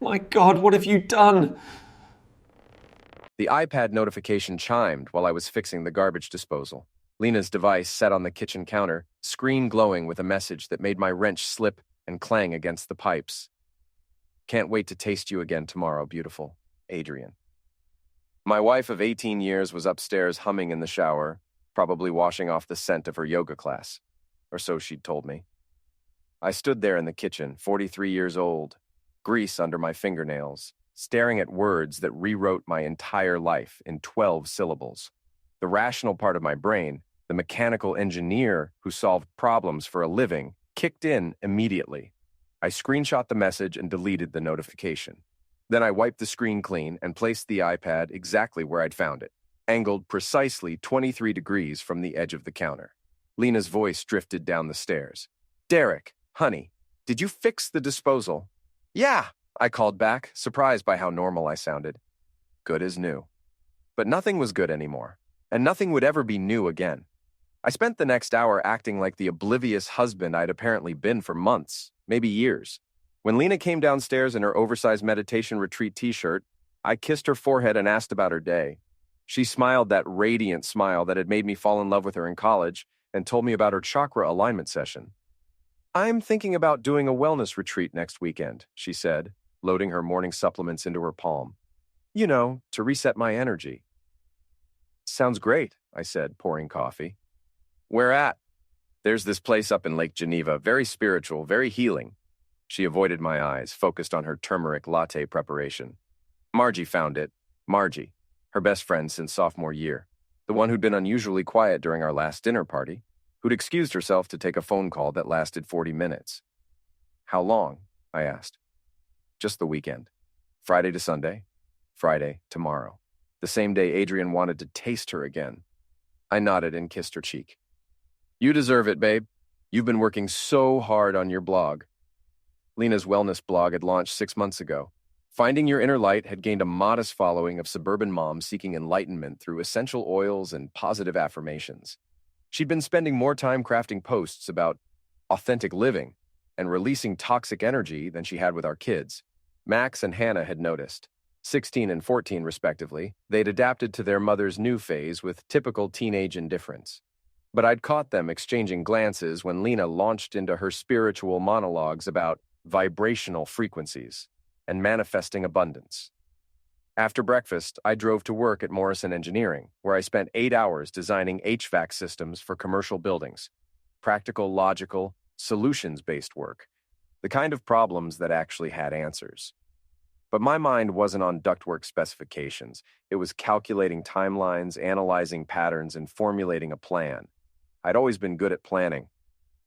my God, what have you done? The iPad notification chimed while I was fixing the garbage disposal. Lena's device sat on the kitchen counter, screen glowing with a message that made my wrench slip and clang against the pipes. Can't wait to taste you again tomorrow, beautiful. Adrian. My wife of 18 years was upstairs humming in the shower, probably washing off the scent of her yoga class, or so she'd told me. I stood there in the kitchen, 43 years old, grease under my fingernails, staring at words that rewrote my entire life in 12 syllables. The rational part of my brain, the mechanical engineer who solved problems for a living, kicked in immediately. I screenshot the message and deleted the notification. Then I wiped the screen clean and placed the iPad exactly where I'd found it, angled precisely 23 degrees from the edge of the counter. Lena's voice drifted down the stairs. "Derek, honey, did you fix the disposal?" "Yeah," I called back, surprised by how normal I sounded. Good as new. But nothing was good anymore, and nothing would ever be new again. I spent the next hour acting like the oblivious husband I'd apparently been for months, maybe years. When Lena came downstairs in her oversized meditation retreat t-shirt, I kissed her forehead and asked about her day. She smiled that radiant smile that had made me fall in love with her in college and told me about her chakra alignment session. "I'm thinking about doing a wellness retreat next weekend," she said, loading her morning supplements into her palm. "You know, to reset my energy." "Sounds great," I said, pouring coffee. "Where at?" "There's this place up in Lake Geneva, very spiritual, very healing." She avoided my eyes, focused on her turmeric latte preparation. "Margie found it." Margie, her best friend since sophomore year, the one who'd been unusually quiet during our last dinner party, who'd excused herself to take a phone call that lasted 40 minutes. "How long?" I asked. "Just the weekend. Friday to Sunday. Friday, tomorrow. The same day Adrian wanted to taste her again." I nodded and kissed her cheek. "You deserve it, babe. You've been working so hard on your blog." Lena's wellness blog had launched 6 months ago. Finding Your Inner Light had gained a modest following of suburban moms seeking enlightenment through essential oils and positive affirmations. She'd been spending more time crafting posts about authentic living and releasing toxic energy than she had with our kids. Max and Hannah had noticed. 16 and 14, respectively, they'd adapted to their mother's new phase with typical teenage indifference. But I'd caught them exchanging glances when Lena launched into her spiritual monologues about vibrational frequencies and manifesting abundance. After breakfast, I drove to work at Morrison Engineering, where I spent 8 hours designing HVAC systems for commercial buildings. Practical, logical, solutions-based work. The kind of problems that actually had answers. But my mind wasn't on ductwork specifications. It was calculating timelines, analyzing patterns, and formulating a plan. I'd always been good at planning.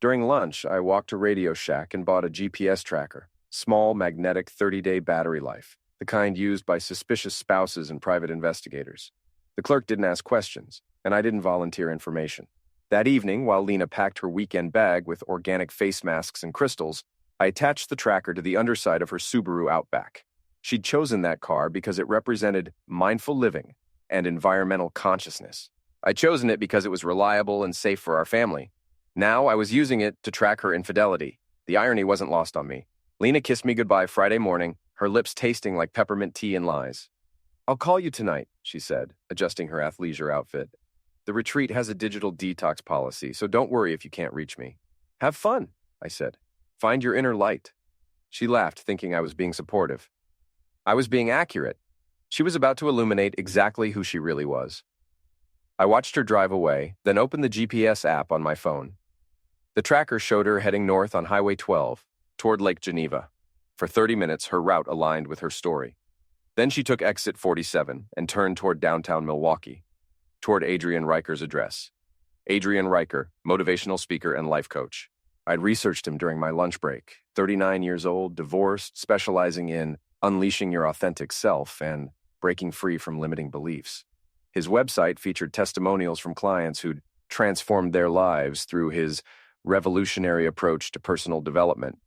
During lunch, I walked to Radio Shack and bought a GPS tracker, small, magnetic 30-day battery life, the kind used by suspicious spouses and private investigators. The clerk didn't ask questions, and I didn't volunteer information. That evening, while Lena packed her weekend bag with organic face masks and crystals, I attached the tracker to the underside of her Subaru Outback. She'd chosen that car because it represented mindful living and environmental consciousness. I'd chosen it because it was reliable and safe for our family. Now I was using it to track her infidelity. The irony wasn't lost on me. Lena kissed me goodbye Friday morning, her lips tasting like peppermint tea and lies. "I'll call you tonight," she said, adjusting her athleisure outfit. "The retreat has a digital detox policy, so don't worry if you can't reach me." "Have fun," I said. "Find your inner light." She laughed, thinking I was being supportive. I was being accurate. She was about to illuminate exactly who she really was. I watched her drive away, then opened the GPS app on my phone. The tracker showed her heading north on Highway 12, toward Lake Geneva. For 30 minutes, her route aligned with her story. Then she took exit 47 and turned toward downtown Milwaukee, toward Adrian Riker's address. Adrian Riker, motivational speaker and life coach. I'd researched him during my lunch break. 39 years old, divorced, specializing in unleashing your authentic self and breaking free from limiting beliefs. His website featured testimonials from clients who'd transformed their lives through his revolutionary approach to personal development.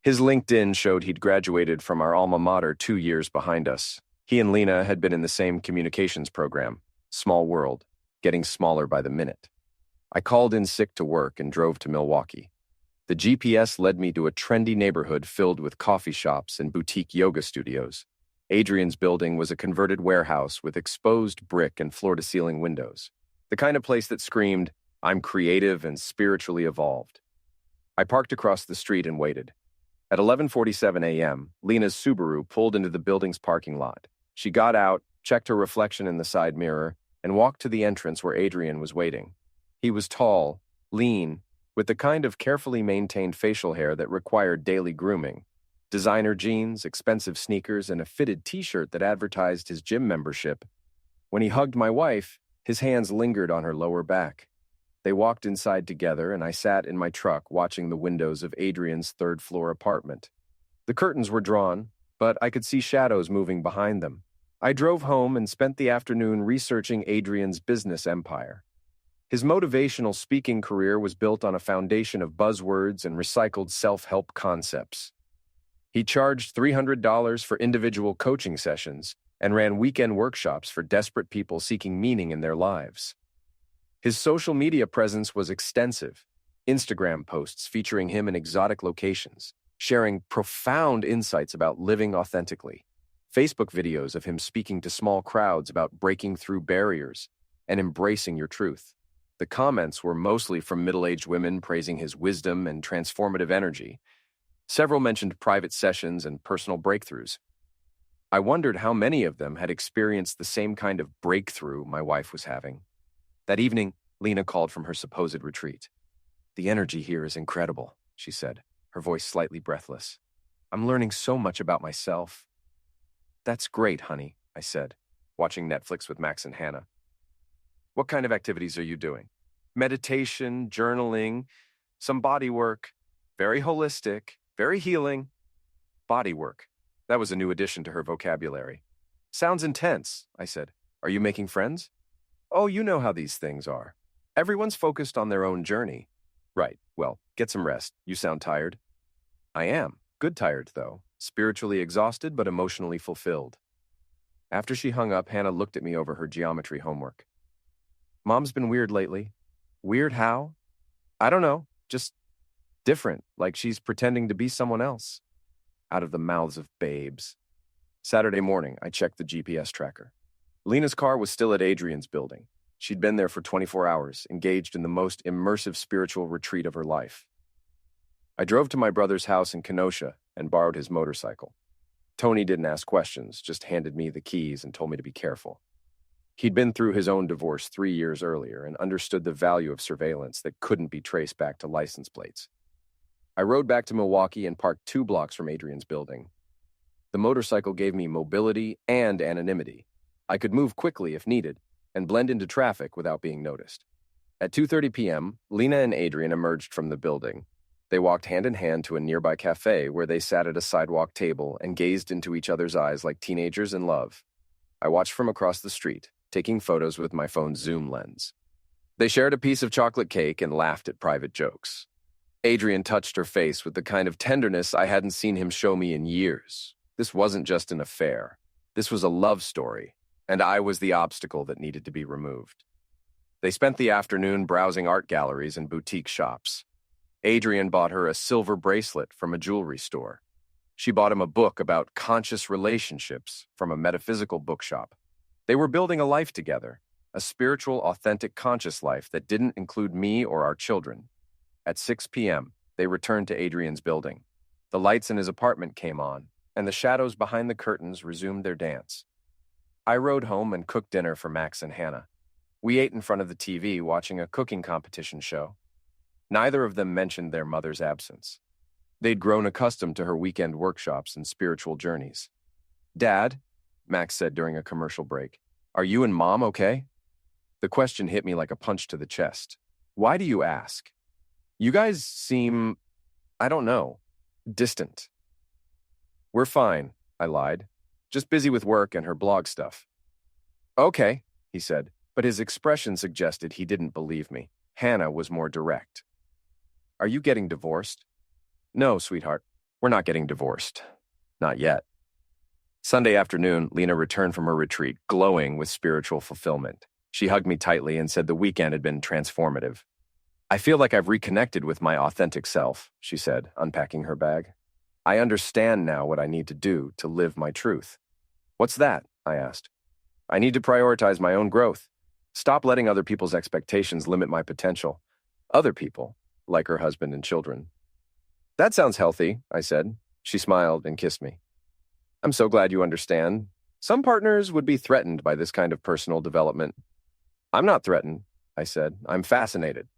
His LinkedIn showed he'd graduated from our alma mater 2 years behind us. He and Lena had been in the same communications program, Small World, getting smaller by the minute. I called in sick to work and drove to Milwaukee. The GPS led me to a trendy neighborhood filled with coffee shops and boutique yoga studios. Adrian's building was a converted warehouse with exposed brick and floor-to-ceiling windows. The kind of place that screamed, "I'm creative and spiritually evolved." I parked across the street and waited. At 11:47 a.m., Lena's Subaru pulled into the building's parking lot. She got out, checked her reflection in the side mirror, and walked to the entrance where Adrian was waiting. He was tall, lean, with the kind of carefully maintained facial hair that required daily grooming. Designer jeans, expensive sneakers, and a fitted t-shirt that advertised his gym membership. When he hugged my wife, his hands lingered on her lower back. They walked inside together, and I sat in my truck watching the windows of Adrian's third-floor apartment. The curtains were drawn, but I could see shadows moving behind them. I drove home and spent the afternoon researching Adrian's business empire. His motivational speaking career was built on a foundation of buzzwords and recycled self-help concepts. He charged $300 for individual coaching sessions and ran weekend workshops for desperate people seeking meaning in their lives. His social media presence was extensive. Instagram posts featuring him in exotic locations, sharing profound insights about living authentically. Facebook videos of him speaking to small crowds about breaking through barriers and embracing your truth. The comments were mostly from middle-aged women praising his wisdom and transformative energy. Several mentioned private sessions and personal breakthroughs. I wondered how many of them had experienced the same kind of breakthrough my wife was having. That evening, Lena called from her supposed retreat. "The energy here is incredible," she said, her voice slightly breathless. "I'm learning so much about myself." "That's great, honey," I said, watching Netflix with Max and Hannah. "What kind of activities are you doing?" "Meditation, journaling, some body work. Very holistic, very healing." Body work. That was a new addition to her vocabulary. "Sounds intense," I said. "Are you making friends?" "Oh, you know how these things are. Everyone's focused on their own journey." "Right. Well, get some rest. You sound tired." "I am. Good tired, though. Spiritually exhausted, but emotionally fulfilled." After she hung up, Hannah looked at me over her geometry homework. "Mom's been weird lately." "Weird how?" "I don't know. Just different, like she's pretending to be someone else." Out of the mouths of babes. Saturday morning, I checked the GPS tracker. Lena's car was still at Adrian's building. She'd been there for 24 hours, engaged in the most immersive spiritual retreat of her life. I drove to my brother's house in Kenosha and borrowed his motorcycle. Tony didn't ask questions, just handed me the keys and told me to be careful. He'd been through his own divorce 3 years earlier and understood the value of surveillance that couldn't be traced back to license plates. I rode back to Milwaukee and parked 2 blocks from Adrian's building. The motorcycle gave me mobility and anonymity. I could move quickly if needed and blend into traffic without being noticed. At 2:30 p.m., Lena and Adrian emerged from the building. They walked hand in hand to a nearby cafe where they sat at a sidewalk table and gazed into each other's eyes like teenagers in love. I watched from across the street, taking photos with my phone's zoom lens. They shared a piece of chocolate cake and laughed at private jokes. Adrian touched her face with the kind of tenderness I hadn't seen him show me in years. This wasn't just an affair. This was a love story, and I was the obstacle that needed to be removed. They spent the afternoon browsing art galleries and boutique shops. Adrian bought her a silver bracelet from a jewelry store. She bought him a book about conscious relationships from a metaphysical bookshop. They were building a life together, a spiritual, authentic, conscious life that didn't include me or our children. At 6 p.m., they returned to Adrian's building. The lights in his apartment came on, and the shadows behind the curtains resumed their dance. I rode home and cooked dinner for Max and Hannah. We ate in front of the TV watching a cooking competition show. Neither of them mentioned their mother's absence. They'd grown accustomed to her weekend workshops and spiritual journeys. "Dad," Max said during a commercial break, "are you and Mom okay?" The question hit me like a punch to the chest. "Why do you ask?" "You guys seem, I don't know, distant." "We're fine," I lied. "Just busy with work and her blog stuff." "Okay," he said, but his expression suggested he didn't believe me. Hannah was more direct. "Are you getting divorced?" "No, sweetheart, we're not getting divorced. Not yet." Sunday afternoon, Lena returned from her retreat, glowing with spiritual fulfillment. She hugged me tightly and said the weekend had been transformative. I feel like I've reconnected with my authentic self, she said, unpacking her bag. I understand now what I need to do to live my truth. What's that? I asked. I need to prioritize my own growth. Stop letting other people's expectations limit my potential. Other people, like her husband and children. That sounds healthy, I said. She smiled and kissed me. I'm so glad you understand. Some partners would be threatened by this kind of personal development. I'm not threatened, I said. I'm fascinated.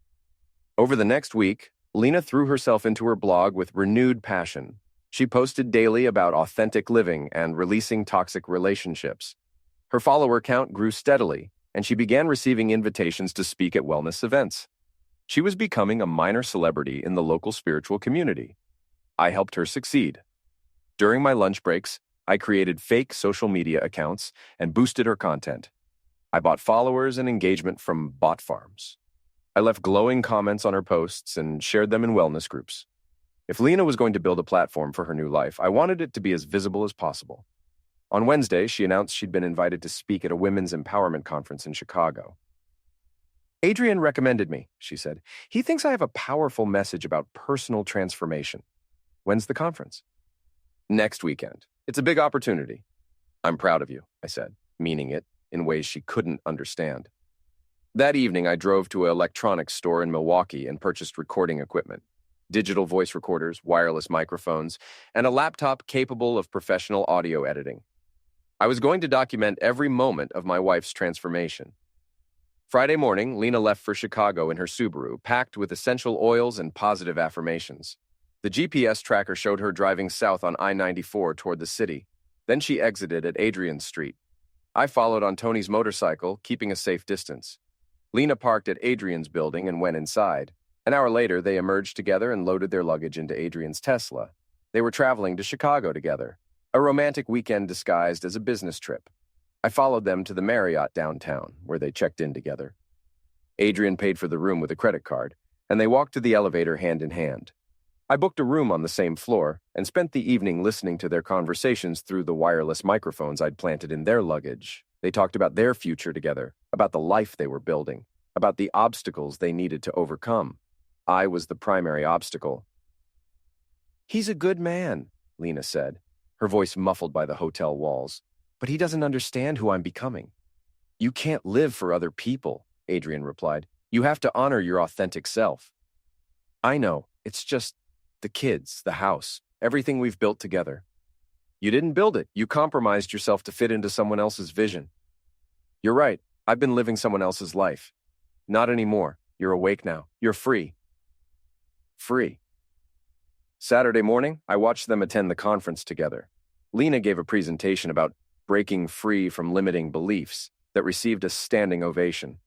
Over the next week, Lena threw herself into her blog with renewed passion. She posted daily about authentic living and releasing toxic relationships. Her follower count grew steadily, and she began receiving invitations to speak at wellness events. She was becoming a minor celebrity in the local spiritual community. I helped her succeed. During my lunch breaks, I created fake social media accounts and boosted her content. I bought followers and engagement from bot farms. I left glowing comments on her posts and shared them in wellness groups. If Lena was going to build a platform for her new life, I wanted it to be as visible as possible. On Wednesday, she announced she'd been invited to speak at a women's empowerment conference in Chicago. Adrian recommended me, she said. He thinks I have a powerful message about personal transformation. When's the conference? Next weekend. It's a big opportunity. I'm proud of you, I said, meaning it in ways she couldn't understand. That evening, I drove to an electronics store in Milwaukee and purchased recording equipment, digital voice recorders, wireless microphones, and a laptop capable of professional audio editing. I was going to document every moment of my wife's transformation. Friday morning, Lena left for Chicago in her Subaru, packed with essential oils and positive affirmations. The GPS tracker showed her driving south on I-94 toward the city. Then she exited at Adrian Street. I followed on Tony's motorcycle, keeping a safe distance. Lena parked at Adrian's building and went inside. An hour later, they emerged together and loaded their luggage into Adrian's Tesla. They were traveling to Chicago together, a romantic weekend disguised as a business trip. I followed them to the Marriott downtown, where they checked in together. Adrian paid for the room with a credit card, and they walked to the elevator hand in hand. I booked a room on the same floor and spent the evening listening to their conversations through the wireless microphones I'd planted in their luggage. They talked about their future together, about the life they were building, about the obstacles they needed to overcome. I was the primary obstacle. He's a good man, Lena said, her voice muffled by the hotel walls. But he doesn't understand who I'm becoming. You can't live for other people, Adrian replied. You have to honor your authentic self. I know, it's just the kids, the house, everything we've built together. You didn't build it. You compromised yourself to fit into someone else's vision. You're right. I've been living someone else's life. Not anymore. You're awake now. You're free. Free. Saturday morning, I watched them attend the conference together. Lena gave a presentation about breaking free from limiting beliefs that received a standing ovation.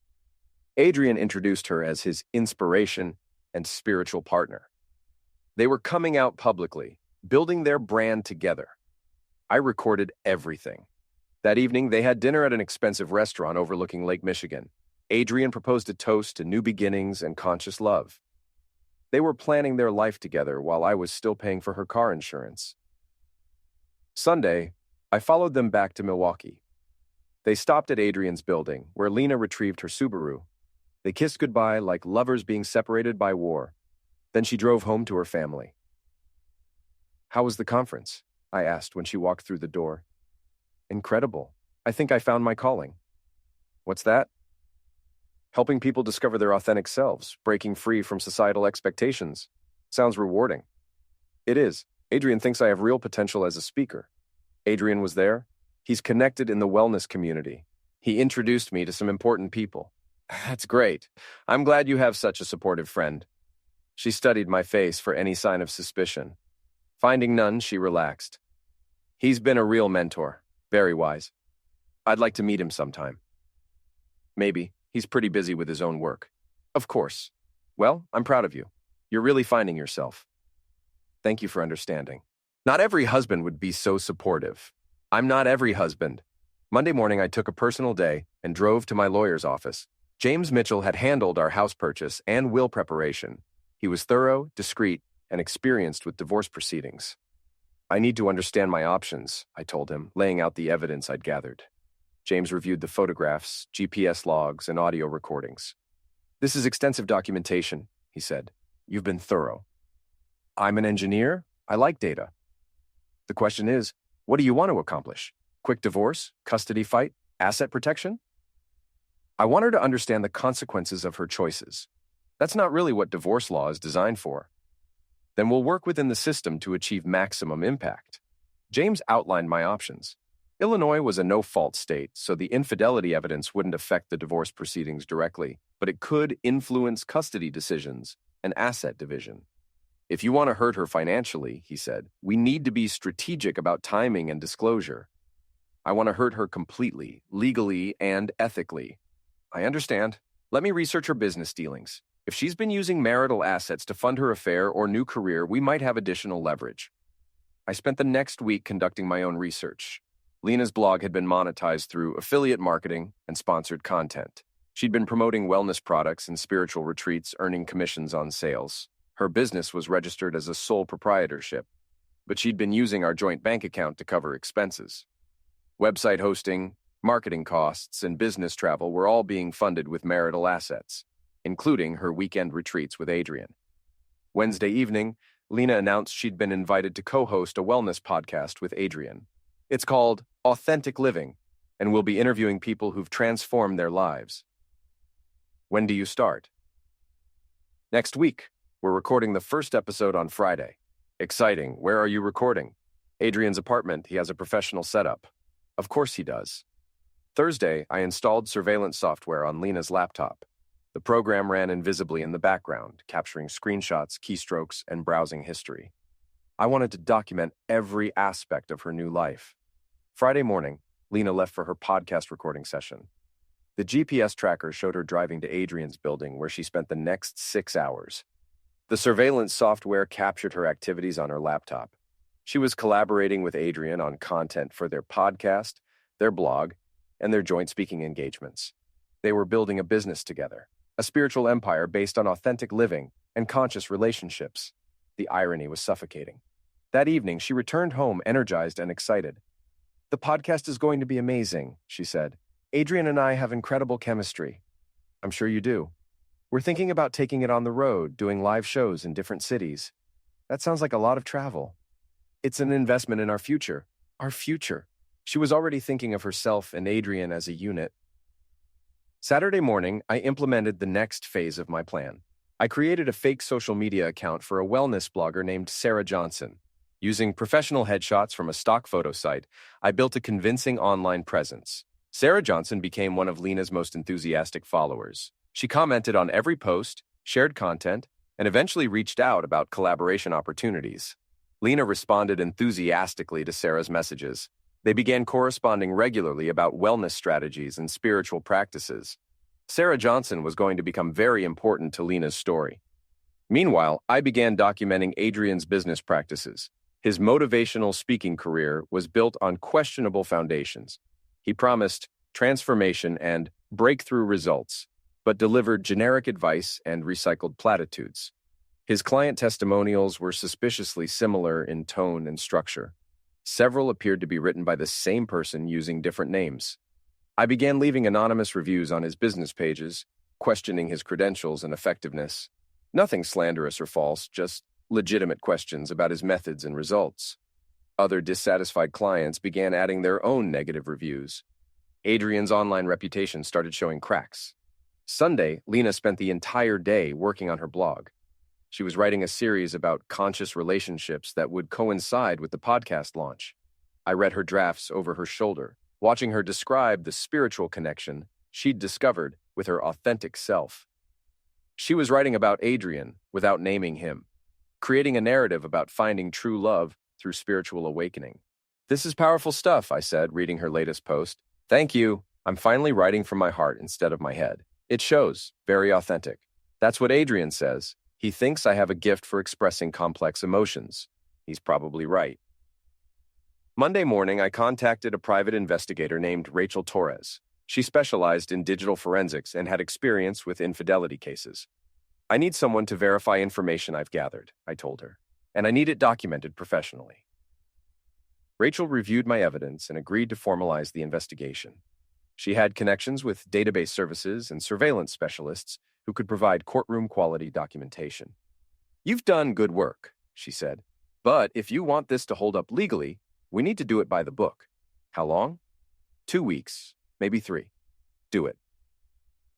Adrian introduced her as his inspiration and spiritual partner. They were coming out publicly, building their brand together. I recorded everything. That evening, they had dinner at an expensive restaurant overlooking Lake Michigan. Adrian proposed a toast to new beginnings and conscious love. They were planning their life together while I was still paying for her car insurance. Sunday, I followed them back to Milwaukee. They stopped at Adrian's building, where Lena retrieved her Subaru. They kissed goodbye like lovers being separated by war. Then she drove home to her family. How was the conference? I asked when she walked through the door. Incredible. I think I found my calling. What's that? Helping people discover their authentic selves, breaking free from societal expectations. Sounds rewarding. It is. Adrian thinks I have real potential as a speaker. Adrian was there. He's connected in the wellness community. He introduced me to some important people. That's great. I'm glad you have such a supportive friend. She studied my face for any sign of suspicion. Finding none, she relaxed. He's been a real mentor. Very wise. I'd like to meet him sometime. Maybe. He's pretty busy with his own work. Of course. Well, I'm proud of you. You're really finding yourself. Thank you for understanding. Not every husband would be so supportive. I'm not every husband. Monday morning, I took a personal day and drove to my lawyer's office. James Mitchell had handled our house purchase and will preparation. He was thorough, discreet, and experienced with divorce proceedings. I need to understand my options, I told him, laying out the evidence I'd gathered. James reviewed the photographs, GPS logs, and audio recordings. This is extensive documentation. he said. You've been thorough. I'm an engineer. I like data. The question is, what do you want to accomplish? Quick divorce? Custody fight? Asset protection? I want her to understand the consequences of her choices. That's not really what divorce law is designed for. Then we'll work within the system to achieve maximum impact. James outlined my options. Illinois was a no-fault state, so the infidelity evidence wouldn't affect the divorce proceedings directly, but it could influence custody decisions and asset division. If you want to hurt her financially, he said, we need to be strategic about timing and disclosure. I want to hurt her completely, legally and ethically. I understand. Let me research her business dealings. If she's been using marital assets to fund her affair or new career, we might have additional leverage. I spent the next week conducting my own research. Lena's blog had been monetized through affiliate marketing and sponsored content. She'd been promoting wellness products and spiritual retreats, earning commissions on sales. Her business was registered as a sole proprietorship, but she'd been using our joint bank account to cover expenses. Website hosting, marketing costs, and business travel were all being funded with marital assets, including her weekend retreats with Adrian. Wednesday evening, Lena announced she'd been invited to co-host a wellness podcast with Adrian. It's called Authentic Living, and we'll be interviewing people who've transformed their lives. When do you start? Next week. We're recording the first episode on Friday. Exciting. Where are you recording? Adrian's apartment. He has a professional setup. Of course he does. Thursday, I installed surveillance software on Lena's laptop. The program ran invisibly in the background, capturing screenshots, keystrokes, and browsing history. I wanted to document every aspect of her new life. Friday morning, Lena left for her podcast recording session. The GPS tracker showed her driving to Adrian's building, where she spent the next 6 hours. The surveillance software captured her activities on her laptop. She was collaborating with Adrian on content for their podcast, their blog, and their joint speaking engagements. They were building a business together, a spiritual empire based on authentic living and conscious relationships. The irony was suffocating. That evening, she returned home energized and excited. The podcast is going to be amazing, she said. Adrian and I have incredible chemistry. I'm sure you do. We're thinking about taking it on the road, doing live shows in different cities. That sounds like a lot of travel. It's an investment in our future. Our future. She was already thinking of herself and Adrian as a unit. Saturday morning, I implemented the next phase of my plan. I created a fake social media account for a wellness blogger named Sarah Johnson. Using professional headshots from a stock photo site, I built a convincing online presence. Sarah Johnson became one of Lena's most enthusiastic followers. She commented on every post, shared content, and eventually reached out about collaboration opportunities. Lena responded enthusiastically to Sarah's messages. They began corresponding regularly about wellness strategies and spiritual practices. Sarah Johnson was going to become very important to Lena's story. Meanwhile, I began documenting Adrian's business practices. His motivational speaking career was built on questionable foundations. He promised transformation and breakthrough results, but delivered generic advice and recycled platitudes. His client testimonials were suspiciously similar in tone and structure. Several appeared to be written by the same person using different names. I began leaving anonymous reviews on his business pages, questioning his credentials and effectiveness. Nothing slanderous or false, just legitimate questions about his methods and results. Other dissatisfied clients began adding their own negative reviews. Adrian's online reputation started showing cracks. Sunday, Lena spent the entire day working on her blog. She was writing a series about conscious relationships that would coincide with the podcast launch. I read her drafts over her shoulder, watching her describe the spiritual connection she'd discovered with her authentic self. She was writing about Adrian without naming him, creating a narrative about finding true love through spiritual awakening. This is powerful stuff, I said, reading her latest post. Thank you. I'm finally writing from my heart instead of my head. It shows, very authentic. That's what Adrian says. He thinks I have a gift for expressing complex emotions. He's probably right. Monday morning, I contacted a private investigator named Rachel Torres. She specialized in digital forensics and had experience with infidelity cases. I need someone to verify information I've gathered, I told her, and I need it documented professionally. Rachel reviewed my evidence and agreed to formalize the investigation. She had connections with database services and surveillance specialists who could provide courtroom-quality documentation. "You've done good work," she said. "But if you want this to hold up legally, we need to do it by the book. How long? 2 weeks, maybe 3. Do it."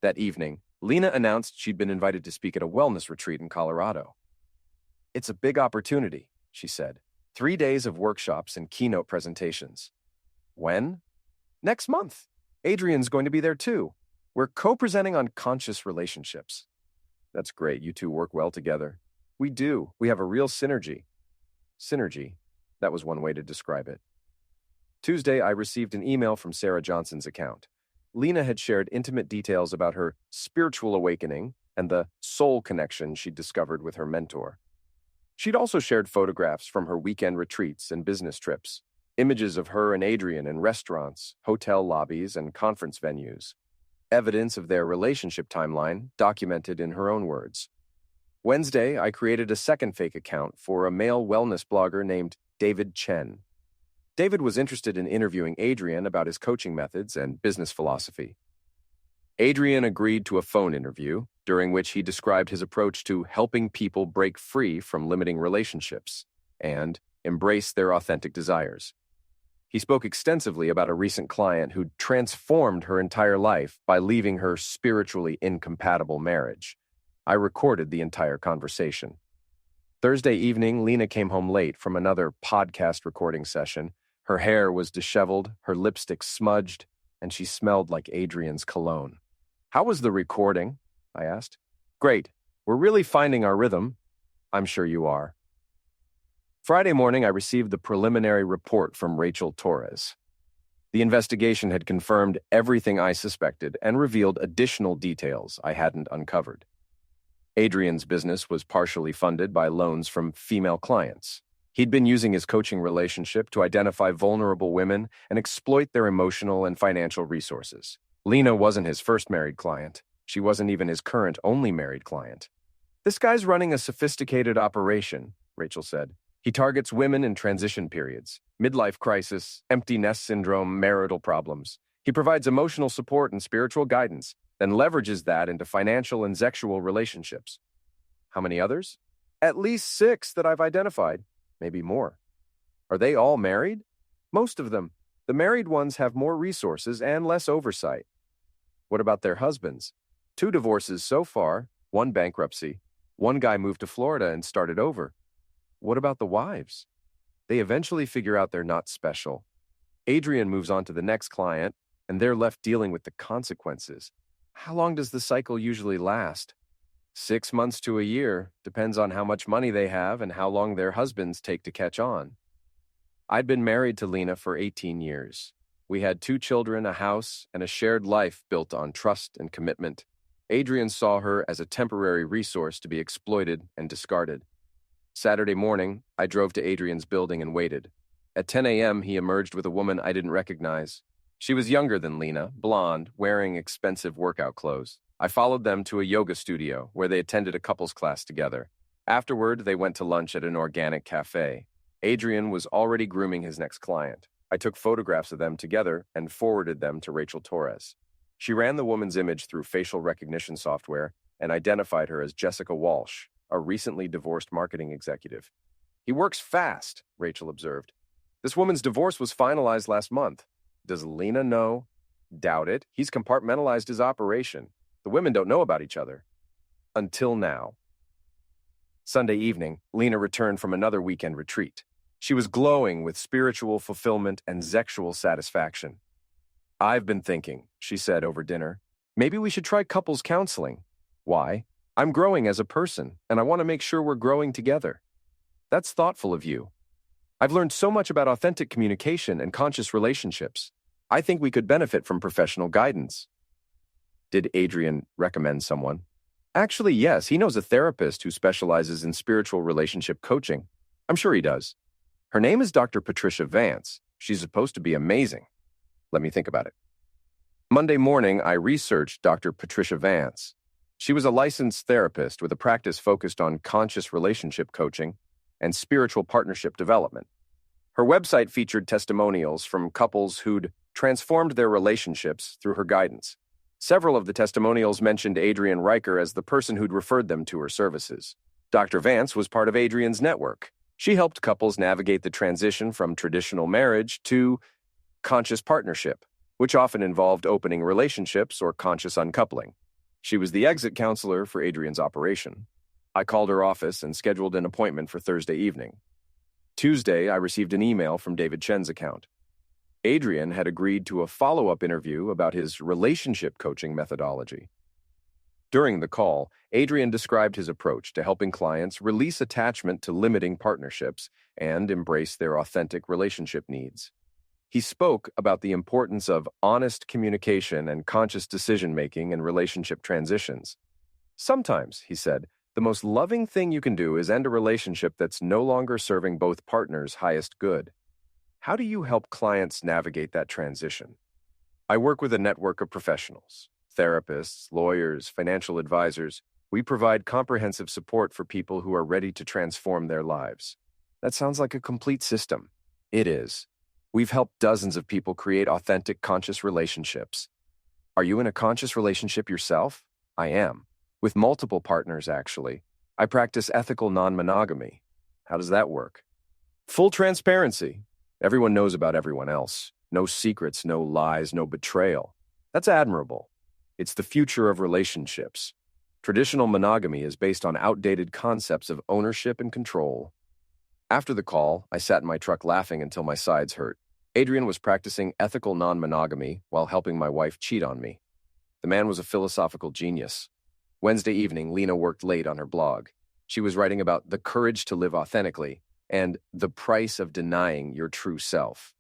That evening, Lena announced she'd been invited to speak at a wellness retreat in Colorado. "It's a big opportunity," she said. 3 days of workshops and keynote presentations. "When?" "Next month. Adrian's going to be there too. We're co-presenting on conscious relationships." "That's great. You two work well together." "We do. We have a real synergy." Synergy. That was one way to describe it. Tuesday, I received an email from Sarah Johnson's account. Lena had shared intimate details about her spiritual awakening and the soul connection she'd discovered with her mentor. She'd also shared photographs from her weekend retreats and business trips, images of her and Adrian in restaurants, hotel lobbies, and conference venues. Evidence of their relationship timeline documented in her own words. Wednesday, I created a second fake account for a male wellness blogger named David Chen. David was interested in interviewing Adrian about his coaching methods and business philosophy. Adrian agreed to a phone interview, during which he described his approach to helping people break free from limiting relationships and embrace their authentic desires. He spoke extensively about a recent client who'd transformed her entire life by leaving her spiritually incompatible marriage. I recorded the entire conversation. Thursday evening, Lena came home late from another podcast recording session. Her hair was disheveled, her lipstick smudged, and she smelled like Adrian's cologne. "How was the recording?" I asked. "Great. We're really finding our rhythm." "I'm sure you are." Friday morning, I received the preliminary report from Rachel Torres. The investigation had confirmed everything I suspected and revealed additional details I hadn't uncovered. Adrian's business was partially funded by loans from female clients. He'd been using his coaching relationship to identify vulnerable women and exploit their emotional and financial resources. Lena wasn't his first married client. She wasn't even his current only married client. "This guy's running a sophisticated operation," Rachel said. "He targets women in transition periods, midlife crisis, empty nest syndrome, marital problems. He provides emotional support and spiritual guidance, then leverages that into financial and sexual relationships." "How many others?" "At least 6 that I've identified. Maybe more." "Are they all married?" "Most of them. The married ones have more resources and less oversight." "What about their husbands?" 2 divorces so far, 1 bankruptcy. 1 guy moved to Florida and started over." "What about the wives?" "They eventually figure out they're not special. Adrian moves on to the next client, and they're left dealing with the consequences." "How long does the cycle usually last?" 6 months to a year, depends on how much money they have and how long their husbands take to catch on. I'd been married to Lena for 18 years. We had 2 children, a house, and a shared life built on trust and commitment. Adrian saw her as a temporary resource to be exploited and discarded. Saturday morning, I drove to Adrian's building and waited. At 10 a.m., he emerged with a woman I didn't recognize. She was younger than Lena, blonde, wearing expensive workout clothes. I followed them to a yoga studio where they attended a couples class together. Afterward, they went to lunch at an organic cafe. Adrian was already grooming his next client. I took photographs of them together and forwarded them to Rachel Torres. She ran the woman's image through facial recognition software and identified her as Jessica Walsh, a recently divorced marketing executive. "He works fast," Rachel observed. "This woman's divorce was finalized last month. Does Lena know?" "Doubt it. He's compartmentalized his operation. The women don't know about each other." Until now. Sunday evening, Lena returned from another weekend retreat. She was glowing with spiritual fulfillment and sexual satisfaction. "I've been thinking," she said over dinner, "maybe we should try couples counseling." "Why?" "I'm growing as a person, and I want to make sure we're growing together." "That's thoughtful of you. I've learned so much about authentic communication and conscious relationships. I think we could benefit from professional guidance." "Did Adrian recommend someone?" "Actually, yes. He knows a therapist who specializes in spiritual relationship coaching. I'm sure he does. Her name is Dr. Patricia Vance. She's supposed to be amazing." Let me think about it. Monday morning, I researched Dr. Patricia Vance. She was a licensed therapist with a practice focused on conscious relationship coaching and spiritual partnership development. Her website featured testimonials from couples who'd transformed their relationships through her guidance. Several of the testimonials mentioned Adrian Riker as the person who'd referred them to her services. Dr. Vance was part of Adrian's network. She helped couples navigate the transition from traditional marriage to conscious partnership, which often involved opening relationships or conscious uncoupling. She was the exit counselor for Adrian's operation. I called her office and scheduled an appointment for Thursday evening. Tuesday, I received an email from David Chen's account. Adrian had agreed to a follow-up interview about his relationship coaching methodology. During the call, Adrian described his approach to helping clients release attachment to limiting partnerships and embrace their authentic relationship needs. He spoke about the importance of honest communication and conscious decision-making in relationship transitions. Sometimes, he said, the most loving thing you can do is end a relationship that's no longer serving both partners' highest good. How do you help clients navigate that transition? I work with a network of professionals, therapists, lawyers, financial advisors. We provide comprehensive support for people who are ready to transform their lives. That sounds like a complete system. It is. We've helped dozens of people create authentic, conscious relationships. Are you in a conscious relationship yourself? I am. With multiple partners, actually. I practice ethical non-monogamy. How does that work? Full transparency. Everyone knows about everyone else. No secrets, no lies, no betrayal. That's admirable. It's the future of relationships. Traditional monogamy is based on outdated concepts of ownership and control. After the call, I sat in my truck laughing until my sides hurt. Adrian was practicing ethical non-monogamy while helping my wife cheat on me. The man was a philosophical genius. Wednesday evening, Lena worked late on her blog. She was writing about the courage to live authentically and the price of denying your true self.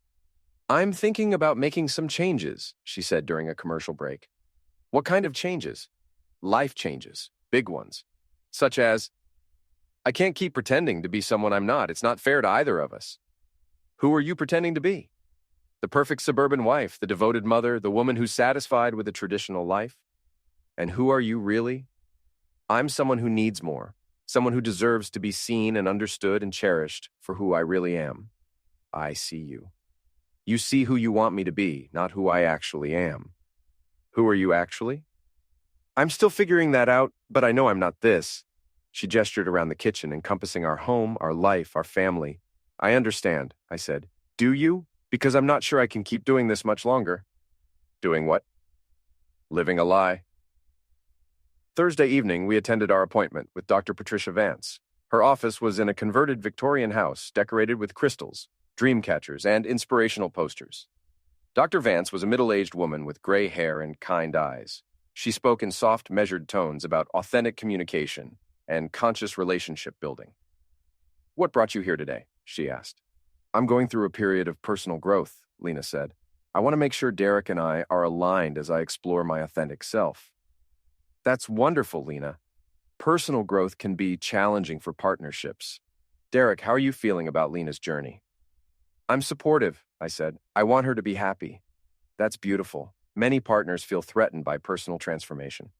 I'm thinking about making some changes, she said during a commercial break. What kind of changes? Life changes, big ones, such as, I can't keep pretending to be someone I'm not. It's not fair to either of us. Who are you pretending to be? The perfect suburban wife, the devoted mother, the woman who's satisfied with a traditional life? And who are you really? I'm someone who needs more, someone who deserves to be seen and understood and cherished for who I really am. I see you. You see who you want me to be, not who I actually am. Who are you actually? I'm still figuring that out, but I know I'm not this. She gestured around the kitchen, encompassing our home, our life, our family. I understand, I said. Do you? Because I'm not sure I can keep doing this much longer. Doing what? Living a lie. Thursday evening, we attended our appointment with Dr. Patricia Vance. Her office was in a converted Victorian house decorated with crystals, dream catchers, and inspirational posters. Dr. Vance was a middle-aged woman with gray hair and kind eyes. She spoke in soft, measured tones about authentic communication and conscious relationship building. What brought you here today? She asked. I'm going through a period of personal growth, Lena said. I want to make sure Derek and I are aligned as I explore my authentic self. That's wonderful, Lena. Personal growth can be challenging for partnerships. Derek, how are you feeling about Lena's journey? I'm supportive, I said. I want her to be happy. That's beautiful. Many partners feel threatened by personal transformation.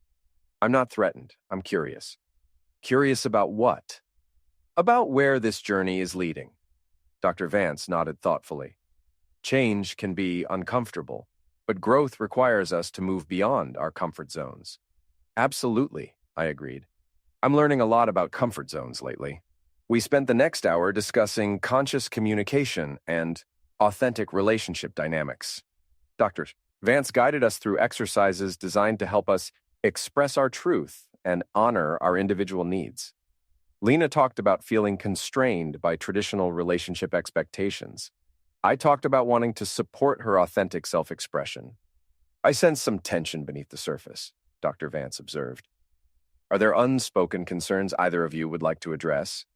I'm not threatened. I'm curious. Curious about what? About where this journey is leading. Dr. Vance nodded thoughtfully. Change can be uncomfortable, but growth requires us to move beyond our comfort zones. Absolutely, I agreed. I'm learning a lot about comfort zones lately. We spent the next hour discussing conscious communication and authentic relationship dynamics. Dr. Vance guided us through exercises designed to help us express our truth and honor our individual needs. Lena talked about feeling constrained by traditional relationship expectations. I talked about wanting to support her authentic self-expression. I sensed some tension beneath the surface, Dr. Vance observed. Are there unspoken concerns either of you would like to address?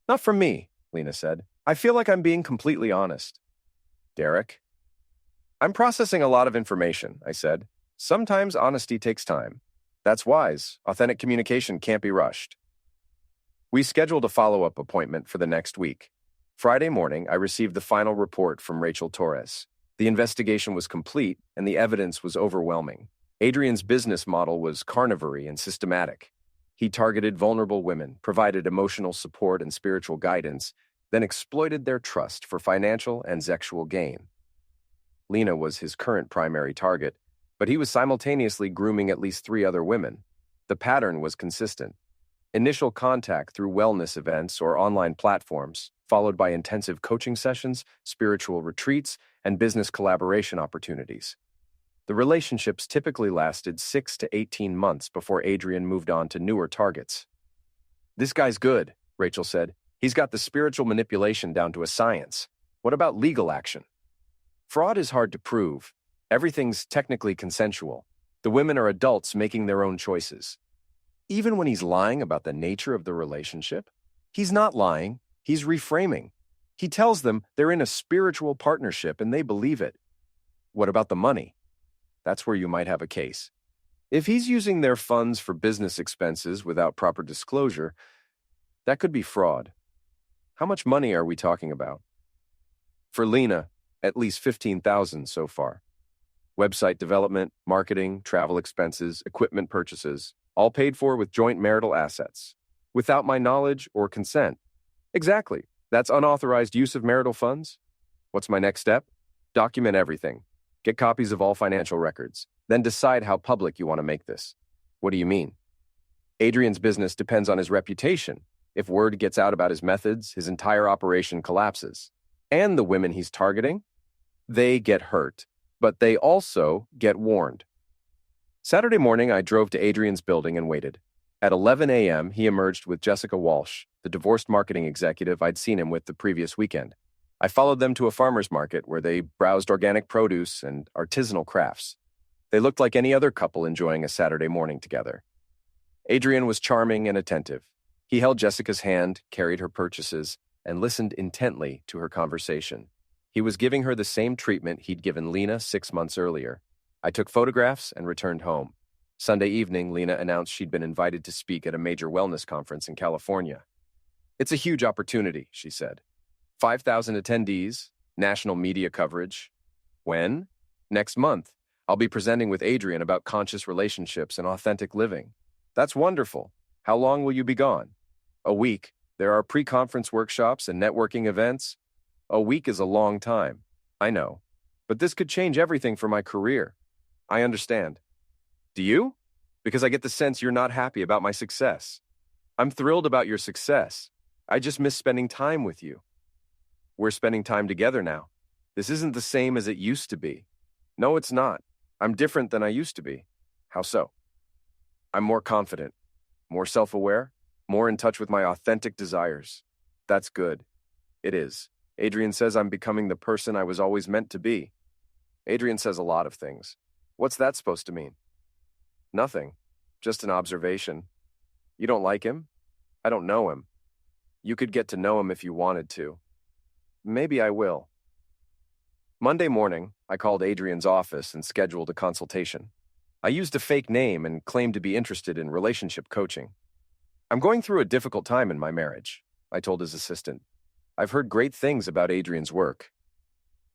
Not from me, Lena said. I feel like I'm being completely honest. Derek? I'm processing a lot of information, I said. Sometimes honesty takes time. That's wise. Authentic communication can't be rushed. We scheduled a follow-up appointment for the next week. Friday morning, I received the final report from Rachel Torres. The investigation was complete, and the evidence was overwhelming. Adrian's business model was carnivory and systematic. He targeted vulnerable women, provided emotional support and spiritual guidance, then exploited their trust for financial and sexual gain. Lena was his current primary target, but he was simultaneously grooming at least 3 other women. The pattern was consistent. Initial contact through wellness events or online platforms, followed by intensive coaching sessions, spiritual retreats, and business collaboration opportunities. The relationships typically lasted 6 to 18 months before Adrian moved on to newer targets. "This guy's good," Rachel said. "He's got the spiritual manipulation down to a science. What about legal action?" Fraud is hard to prove. Everything's technically consensual. The women are adults making their own choices. Even when he's lying about the nature of the relationship, he's not lying, he's reframing. He tells them they're in a spiritual partnership and they believe it. What about the money? That's where you might have a case. If he's using their funds for business expenses without proper disclosure, that could be fraud. How much money are we talking about? For Lena, at least $15,000 so far. Website development, marketing, travel expenses, equipment purchases, all paid for with joint marital assets, without my knowledge or consent. Exactly. That's unauthorized use of marital funds. What's my next step? Document everything. Get copies of all financial records. Then decide how public you want to make this. What do you mean? Adrian's business depends on his reputation. If word gets out about his methods, his entire operation collapses. And the women he's targeting? They get hurt, but they also get warned. Saturday morning, I drove to Adrian's building and waited. At 11 a.m., he emerged with Jessica Walsh, the divorced marketing executive I'd seen him with the previous weekend. I followed them to a farmer's market where they browsed organic produce and artisanal crafts. They looked like any other couple enjoying a Saturday morning together. Adrian was charming and attentive. He held Jessica's hand, carried her purchases, and listened intently to her conversation. He was giving her the same treatment he'd given Lena 6 months earlier. I took photographs and returned home. Sunday evening, Lena announced she'd been invited to speak at a major wellness conference in California. "It's a huge opportunity," she said. 5,000 attendees, national media coverage. When? Next month. I'll be presenting with Adrian about conscious relationships and authentic living. That's wonderful. How long will you be gone? A week. There are pre-conference workshops and networking events. A week is a long time. I know. But this could change everything for my career. I understand. Do you? Because I get the sense you're not happy about my success. I'm thrilled about your success. I just miss spending time with you. We're spending time together now. This isn't the same as it used to be. No, it's not. I'm different than I used to be. How so? I'm more confident, more self-aware, more in touch with my authentic desires. That's good. It is. Adrian says I'm becoming the person I was always meant to be. Adrian says a lot of things. What's that supposed to mean? Nothing. Just an observation. You don't like him? I don't know him. You could get to know him if you wanted to. Maybe I will. Monday morning, I called Adrian's office and scheduled a consultation. I used a fake name and claimed to be interested in relationship coaching. "I'm going through a difficult time in my marriage," I told his assistant. "I've heard great things about Adrian's work."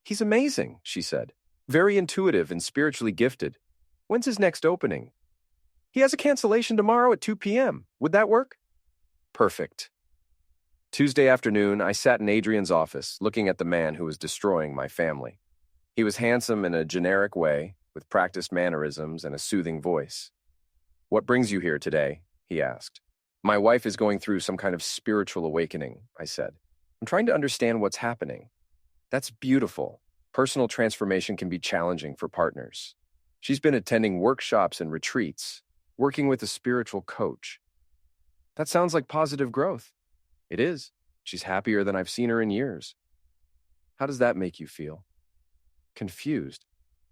"He's amazing," she said. "Very intuitive and spiritually gifted. When's his next opening?" "He has a cancellation tomorrow at 2 p.m. Would that work?" "Perfect." Tuesday afternoon, I sat in Adrian's office, looking at the man who was destroying my family. He was handsome in a generic way, with practiced mannerisms and a soothing voice. "What brings you here today?" he asked. "My wife is going through some kind of spiritual awakening," I said. "I'm trying to understand what's happening." "That's beautiful. Personal transformation can be challenging for partners. She's been attending workshops and retreats, working with a spiritual coach." "That sounds like positive growth." "It is. She's happier than I've seen her in years." "How does that make you feel?" "Confused.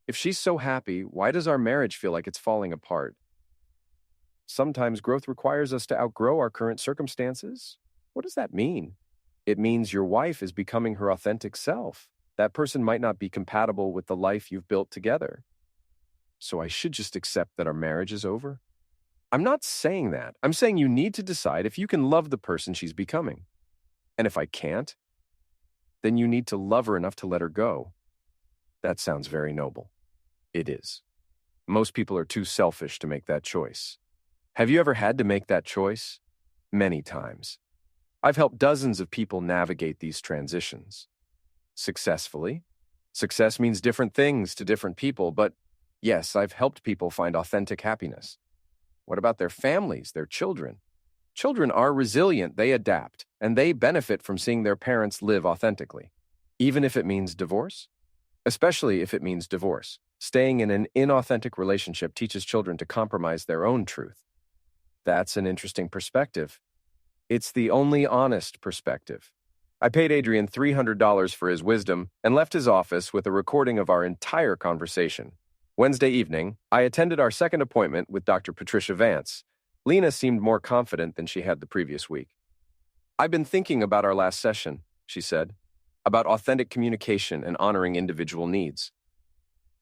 If she's so happy, why does our marriage feel like it's falling apart?" "Sometimes growth requires us to outgrow our current circumstances." "What does that mean?" "It means your wife is becoming her authentic self. That person might not be compatible with the life you've built together." "So I should just accept that our marriage is over?" "I'm not saying that. I'm saying you need to decide if you can love the person she's becoming. And if I can't, then you need to love her enough to let her go." That sounds very noble. It is. Most people are too selfish to make that choice. Have you ever had to make that choice? Many times. I've helped dozens of people navigate these transitions. Successfully. Success means different things to different people, but Yes, I've helped people find authentic happiness. What about their families, their children? Children are resilient, they adapt, and they benefit from seeing their parents live authentically. Even if it means divorce? Especially if it means divorce. Staying in an inauthentic relationship teaches children to compromise their own truth. That's an interesting perspective. It's the only honest perspective. I paid Adrian $300 for his wisdom and left his office with a recording of our entire conversation. Wednesday evening, I attended our second appointment with Dr. Patricia Vance. Lena seemed more confident than she had the previous week. "I've been thinking about our last session," she said, "about authentic communication and honoring individual needs."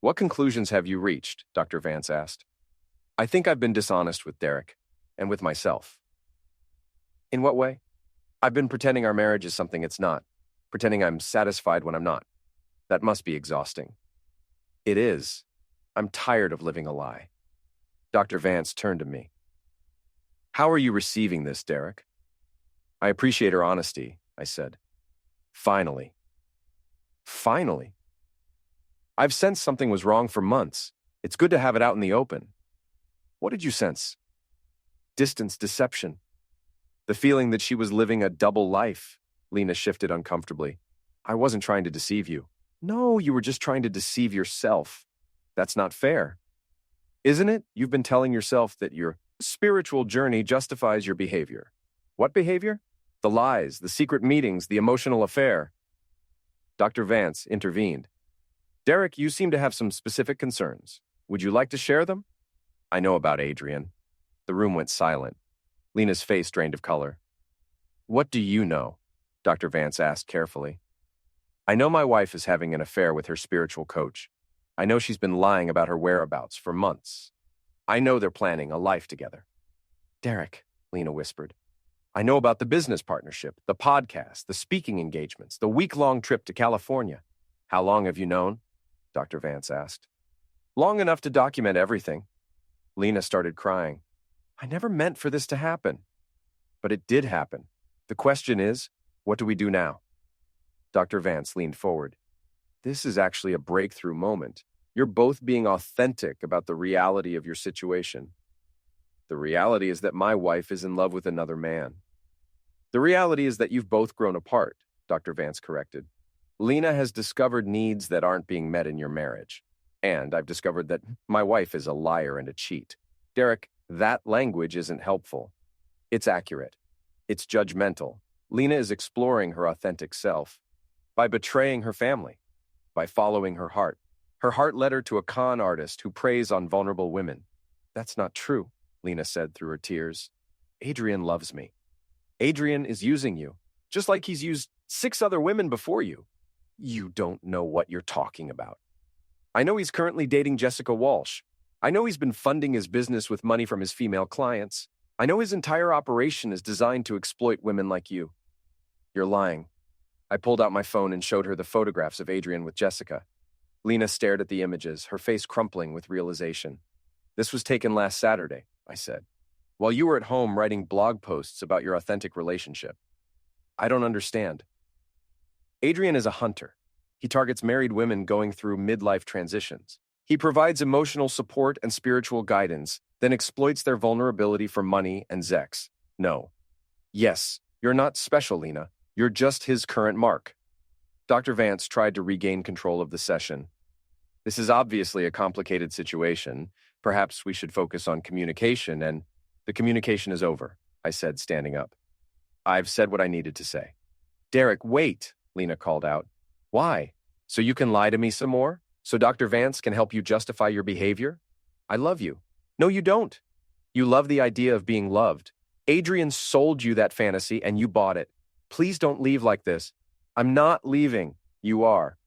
"What conclusions have you reached?" Dr. Vance asked. "I think I've been dishonest with Derek and with myself." "In what way?" "I've been pretending our marriage is something it's not, pretending I'm satisfied when I'm not. That must be exhausting." "It is. I'm tired of living a lie." Dr. Vance turned to me. "How are you receiving this, Derek?" "I appreciate her honesty," I said. Finally. Finally. "I've sensed something was wrong for months. It's good to have it out in the open." "What did you sense?" "Distance, deception. The feeling that she was living a double life." Lena shifted uncomfortably. "I wasn't trying to deceive you." "No, you were just trying to deceive yourself." "That's not fair." "Isn't it? You've been telling yourself that your spiritual journey justifies your behavior." "What behavior?" "The lies, the secret meetings, the emotional affair." Dr. Vance intervened. "Derek, you seem to have some specific concerns. Would you like to share them?" "I know about Adrian." The room went silent. Lena's face drained of color. "What do you know?" Dr. Vance asked carefully. "I know my wife is having an affair with her spiritual coach. I know she's been lying about her whereabouts for months. I know they're planning a life together." "Derek," Lena whispered, "I know about the business partnership, the podcast, the speaking engagements, the week-long trip to California." "How long have you known?" Dr. Vance asked. "Long enough to document everything." Lena started crying. "I never meant for this to happen." "But it did happen. The question is, what do we do now?" Dr. Vance leaned forward. "This is actually a breakthrough moment. You're both being authentic about the reality of your situation. The reality is that my wife is in love with another man." "The reality is that you've both grown apart," Dr. Vance corrected. "Lena has discovered needs that aren't being met in your marriage. And I've discovered that my wife is a liar and a cheat. Derek, that language isn't helpful. It's accurate. It's judgmental. Lena is exploring her authentic self by betraying her family, by following her heart. Her heart led her to a con artist who preys on vulnerable women." "That's not true," Lena said through her tears. "Adrian loves me. Adrian is using you, just like he's used 6 other women before you." "You don't know what you're talking about." "I know he's currently dating Jessica Walsh. I know he's been funding his business with money from his female clients. I know his entire operation is designed to exploit women like you." "You're lying." I pulled out my phone and showed her the photographs of Adrian with Jessica. Lena stared at the images, her face crumpling with realization. "This was taken last Saturday," I said, "while you were at home writing blog posts about your authentic relationship." "I don't understand." "Adrian is a hunter. He targets married women going through midlife transitions. He provides emotional support and spiritual guidance, then exploits their vulnerability for money and sex. No. Yes, you're not special, Lena. You're just his current mark." Dr. Vance tried to regain control of the session. "This is obviously a complicated situation. Perhaps we should focus on communication, and the communication is over," I said, standing up. "I've said what I needed to say." "Derek, wait," Lena called out. "Why? So you can lie to me some more? So Dr. Vance can help you justify your behavior? I love you." "No, you don't. You love the idea of being loved. Adrian sold you that fantasy and you bought it. Please don't leave like this." "I'm not leaving." "You are."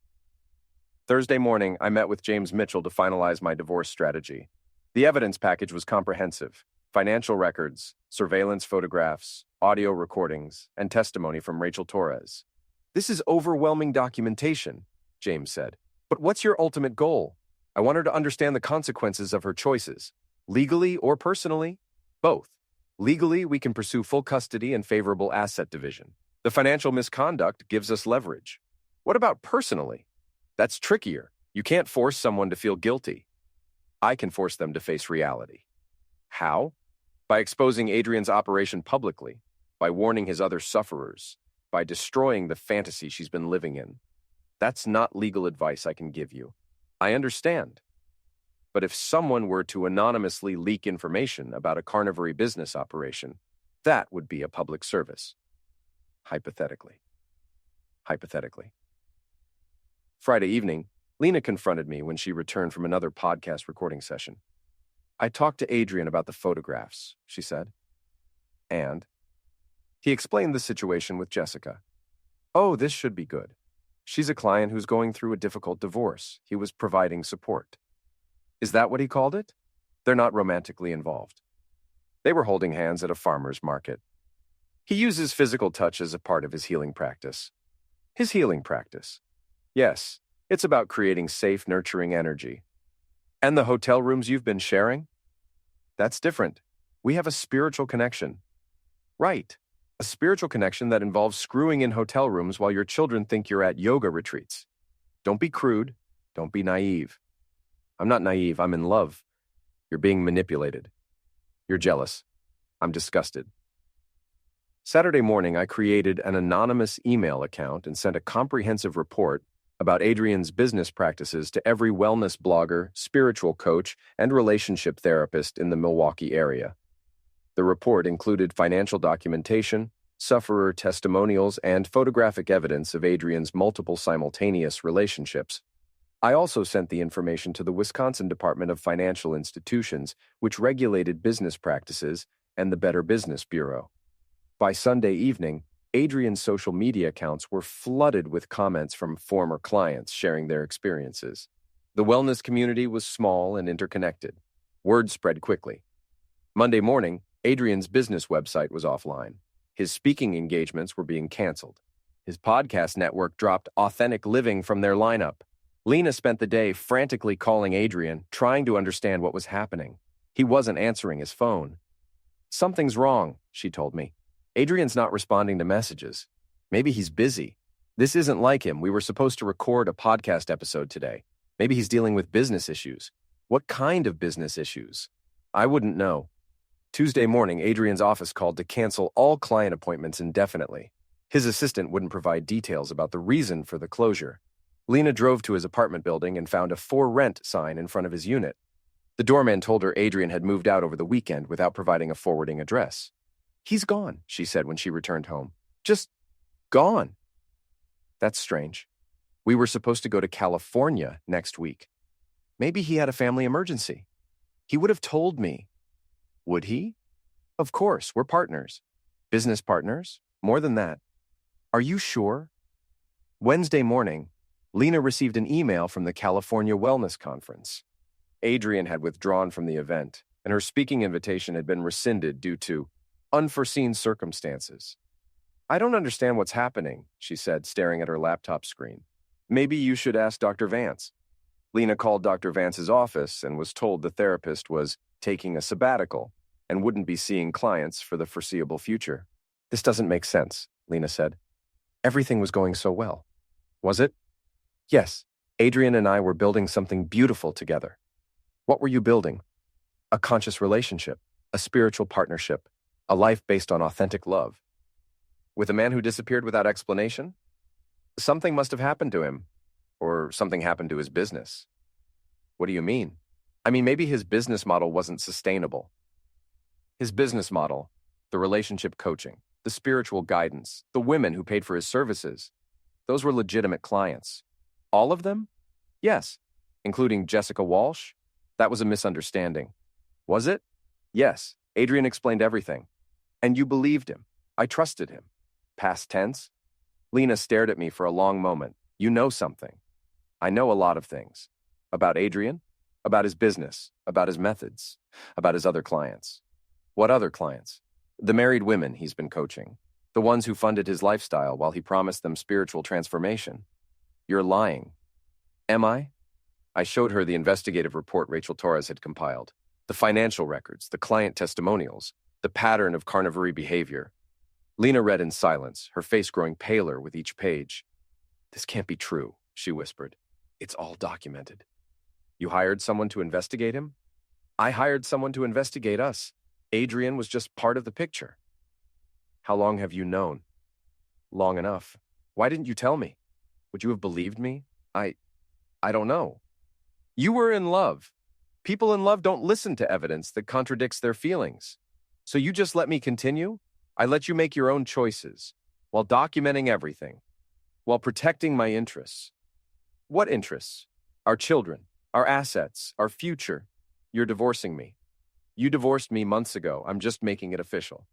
Thursday morning, I met with James Mitchell to finalize my divorce strategy. The evidence package was comprehensive: financial records, surveillance photographs, audio recordings, and testimony from Rachel Torres. "This is overwhelming documentation," James said. "But what's your ultimate goal?" "I want her to understand the consequences of her choices. Legally or personally? Both. Legally, we can pursue full custody and favorable asset division. The financial misconduct gives us leverage. What about personally? That's trickier. You can't force someone to feel guilty." I can force them to face reality. How? By exposing Adrian's operation publicly, by warning his other sufferers, by destroying the fantasy she's been living in. That's not legal advice I can give you. I understand. But if someone were to anonymously leak information about a carnivory business operation, that would be a public service. Hypothetically. Friday evening, Lena confronted me when she returned from another podcast recording session. I talked to Adrian about the photographs, she said. And? He explained the situation with Jessica. Oh, this should be good. She's a client who's going through a difficult divorce. He was providing support. Is that what he called it? They're not romantically involved. They were holding hands at a farmer's market. He uses physical touch as a part of his healing practice. His healing practice. Yes, it's about creating safe, nurturing energy. And the hotel rooms you've been sharing? That's different. We have a spiritual connection. Right. A spiritual connection that involves screwing in hotel rooms while your children think you're at yoga retreats. Don't be crude. Don't be naive. I'm not naive. I'm in love. You're being manipulated. You're jealous. I'm disgusted. Saturday morning, I created an anonymous email account and sent a comprehensive report about Adrian's business practices to every wellness blogger, spiritual coach, and relationship therapist in the Milwaukee area. The report included financial documentation, sufferer testimonials, and photographic evidence of Adrian's multiple simultaneous relationships. I also sent the information to the Wisconsin Department of Financial Institutions, which regulated business practices, and the Better Business Bureau. By Sunday evening, Adrian's social media accounts were flooded with comments from former clients sharing their experiences. The wellness community was small and interconnected. Word spread quickly. Monday morning, Adrian's business website was offline. His speaking engagements were being canceled. His podcast network dropped Authentic Living from their lineup. Lena spent the day frantically calling Adrian, trying to understand what was happening. He wasn't answering his phone. Something's wrong, she told me. Adrian's not responding to messages. Maybe he's busy. This isn't like him. We were supposed to record a podcast episode today. Maybe he's dealing with business issues. What kind of business issues? I wouldn't know. Tuesday morning, Adrian's office called to cancel all client appointments indefinitely. His assistant wouldn't provide details about the reason for the closure. Lena drove to his apartment building and found a "For Rent" sign in front of his unit. The doorman told her Adrian had moved out over the weekend without providing a forwarding address. He's gone, she said when she returned home. Just gone. That's strange. We were supposed to go to California next week. Maybe he had a family emergency. He would have told me. Would he? Of course, we're partners. Business partners? More than that. Are you sure? Wednesday morning, Lena received an email from the California Wellness Conference. Adrian had withdrawn from the event, and her speaking invitation had been rescinded due to unforeseen circumstances. I don't understand what's happening, she said, staring at her laptop screen. Maybe you should ask Dr. Vance. Lena called Dr. Vance's office and was told the therapist was taking a sabbatical and wouldn't be seeing clients for the foreseeable future. This doesn't make sense, Lena said. Everything was going so well. Was it? Yes, Adrian and I were building something beautiful together. What were you building? A conscious relationship, a spiritual partnership, a life based on authentic love. With a man who disappeared without explanation? Something must have happened to him, or something happened to his business. What do you mean? I mean, maybe his business model wasn't sustainable. His business model, the relationship coaching, the spiritual guidance, the women who paid for his services, those were legitimate clients. All of them? Yes, including Jessica Walsh. That was a misunderstanding. Was it? Yes, Adrian explained everything. And you believed him. I trusted him. Past tense? Lena stared at me for a long moment. You know something. I know a lot of things. About Adrian, about his business, about his methods, about his other clients. What other clients? The married women he's been coaching. The ones who funded his lifestyle while he promised them spiritual transformation. You're lying. Am I? I showed her the investigative report Rachel Torres had compiled. The financial records, the client testimonials, the pattern of carnivory behavior. Lena read in silence, her face growing paler with each page. This can't be true, she whispered. It's all documented. You hired someone to investigate him? I hired someone to investigate us. Adrian was just part of the picture. How long have you known? Long enough. Why didn't you tell me? Would you have believed me? I don't know. You were in love. People in love don't listen to evidence that contradicts their feelings. So you just let me continue? I let you make your own choices, while documenting everything, while protecting my interests. What interests? Our children, our assets, our future. You're divorcing me. You divorced me months ago. I'm just making it official.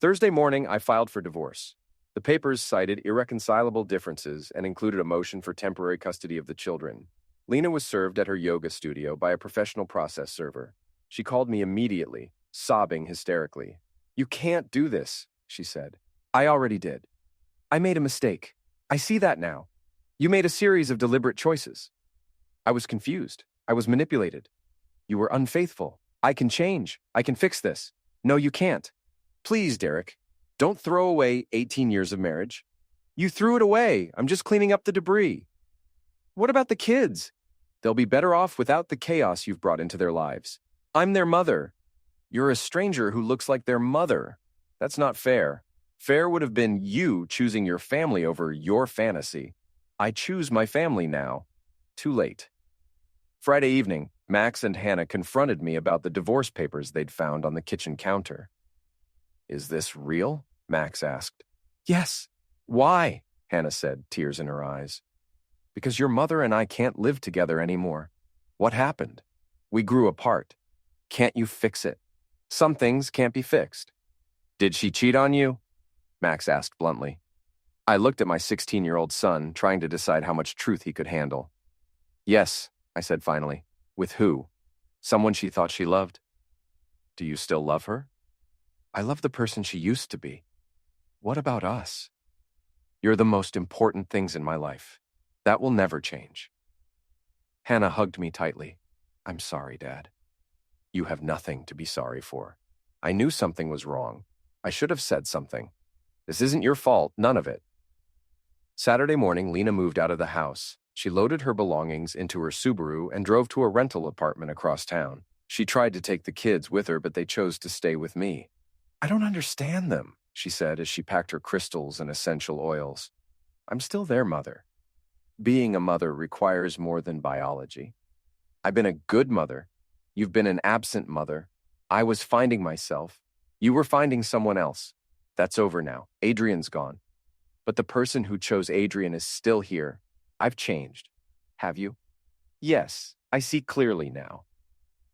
Thursday morning, I filed for divorce. The papers cited irreconcilable differences and included a motion for temporary custody of the children. Lena was served at her yoga studio by a professional process server. She called me immediately, sobbing hysterically. You can't do this, she said. I already did. I made a mistake. I see that now. You made a series of deliberate choices. I was confused. I was manipulated. You were unfaithful. I can change. I can fix this. No, you can't. Please, Derek, don't throw away 18 years of marriage. You threw it away. I'm just cleaning up the debris. What about the kids? They'll be better off without the chaos you've brought into their lives. I'm their mother. You're a stranger who looks like their mother. That's not fair. Fair would have been you choosing your family over your fantasy. I choose my family now. Too late. Friday evening, Max and Hannah confronted me about the divorce papers they'd found on the kitchen counter. Is this real? Max asked. Yes. Why? Hannah said, tears in her eyes. Because your mother and I can't live together anymore. What happened? We grew apart. Can't you fix it? Some things can't be fixed. Did she cheat on you? Max asked bluntly. I looked at my 16-year-old son, trying to decide how much truth he could handle. Yes, I said finally. With who? Someone she thought she loved? Do you still love her? I love the person she used to be. What about us? You're the most important things in my life. That will never change. Hannah hugged me tightly. I'm sorry, Dad. You have nothing to be sorry for. I knew something was wrong. I should have said something. This isn't your fault, none of it. Saturday morning, Lena moved out of the house. She loaded her belongings into her Subaru and drove to a rental apartment across town. She tried to take the kids with her, but they chose to stay with me. I don't understand them, she said as she packed her crystals and essential oils. I'm still their mother. Being a mother requires more than biology. I've been a good mother. You've been an absent mother. I was finding myself. You were finding someone else. That's over now. Adrian's gone. But the person who chose Adrian is still here. I've changed. Have you? Yes, I see clearly now.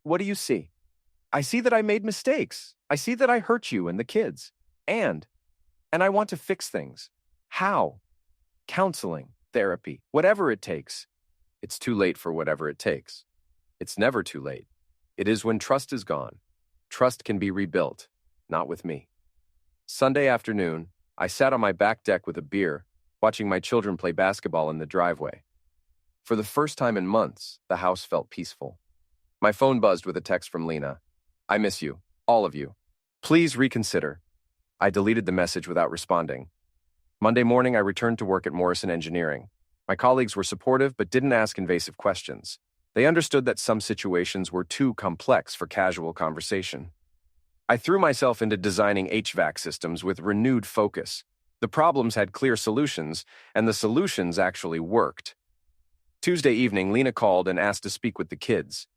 What do you see? I see that I made mistakes. I see that I hurt you and the kids. And I want to fix things. How? Counseling, therapy, whatever it takes. It's too late for whatever it takes. It's never too late. It is when trust is gone. Trust can be rebuilt, not with me. Sunday afternoon, I sat on my back deck with a beer, watching my children play basketball in the driveway. For the first time in months, the house felt peaceful. My phone buzzed with a text from Lena. I miss you, all of you. Please reconsider. I deleted the message without responding. Monday morning, I returned to work at Morrison Engineering. My colleagues were supportive but didn't ask invasive questions. They understood that some situations were too complex for casual conversation. I threw myself into designing HVAC systems with renewed focus. The problems had clear solutions, and the solutions actually worked. Tuesday evening, Lena called and asked to speak with the kids.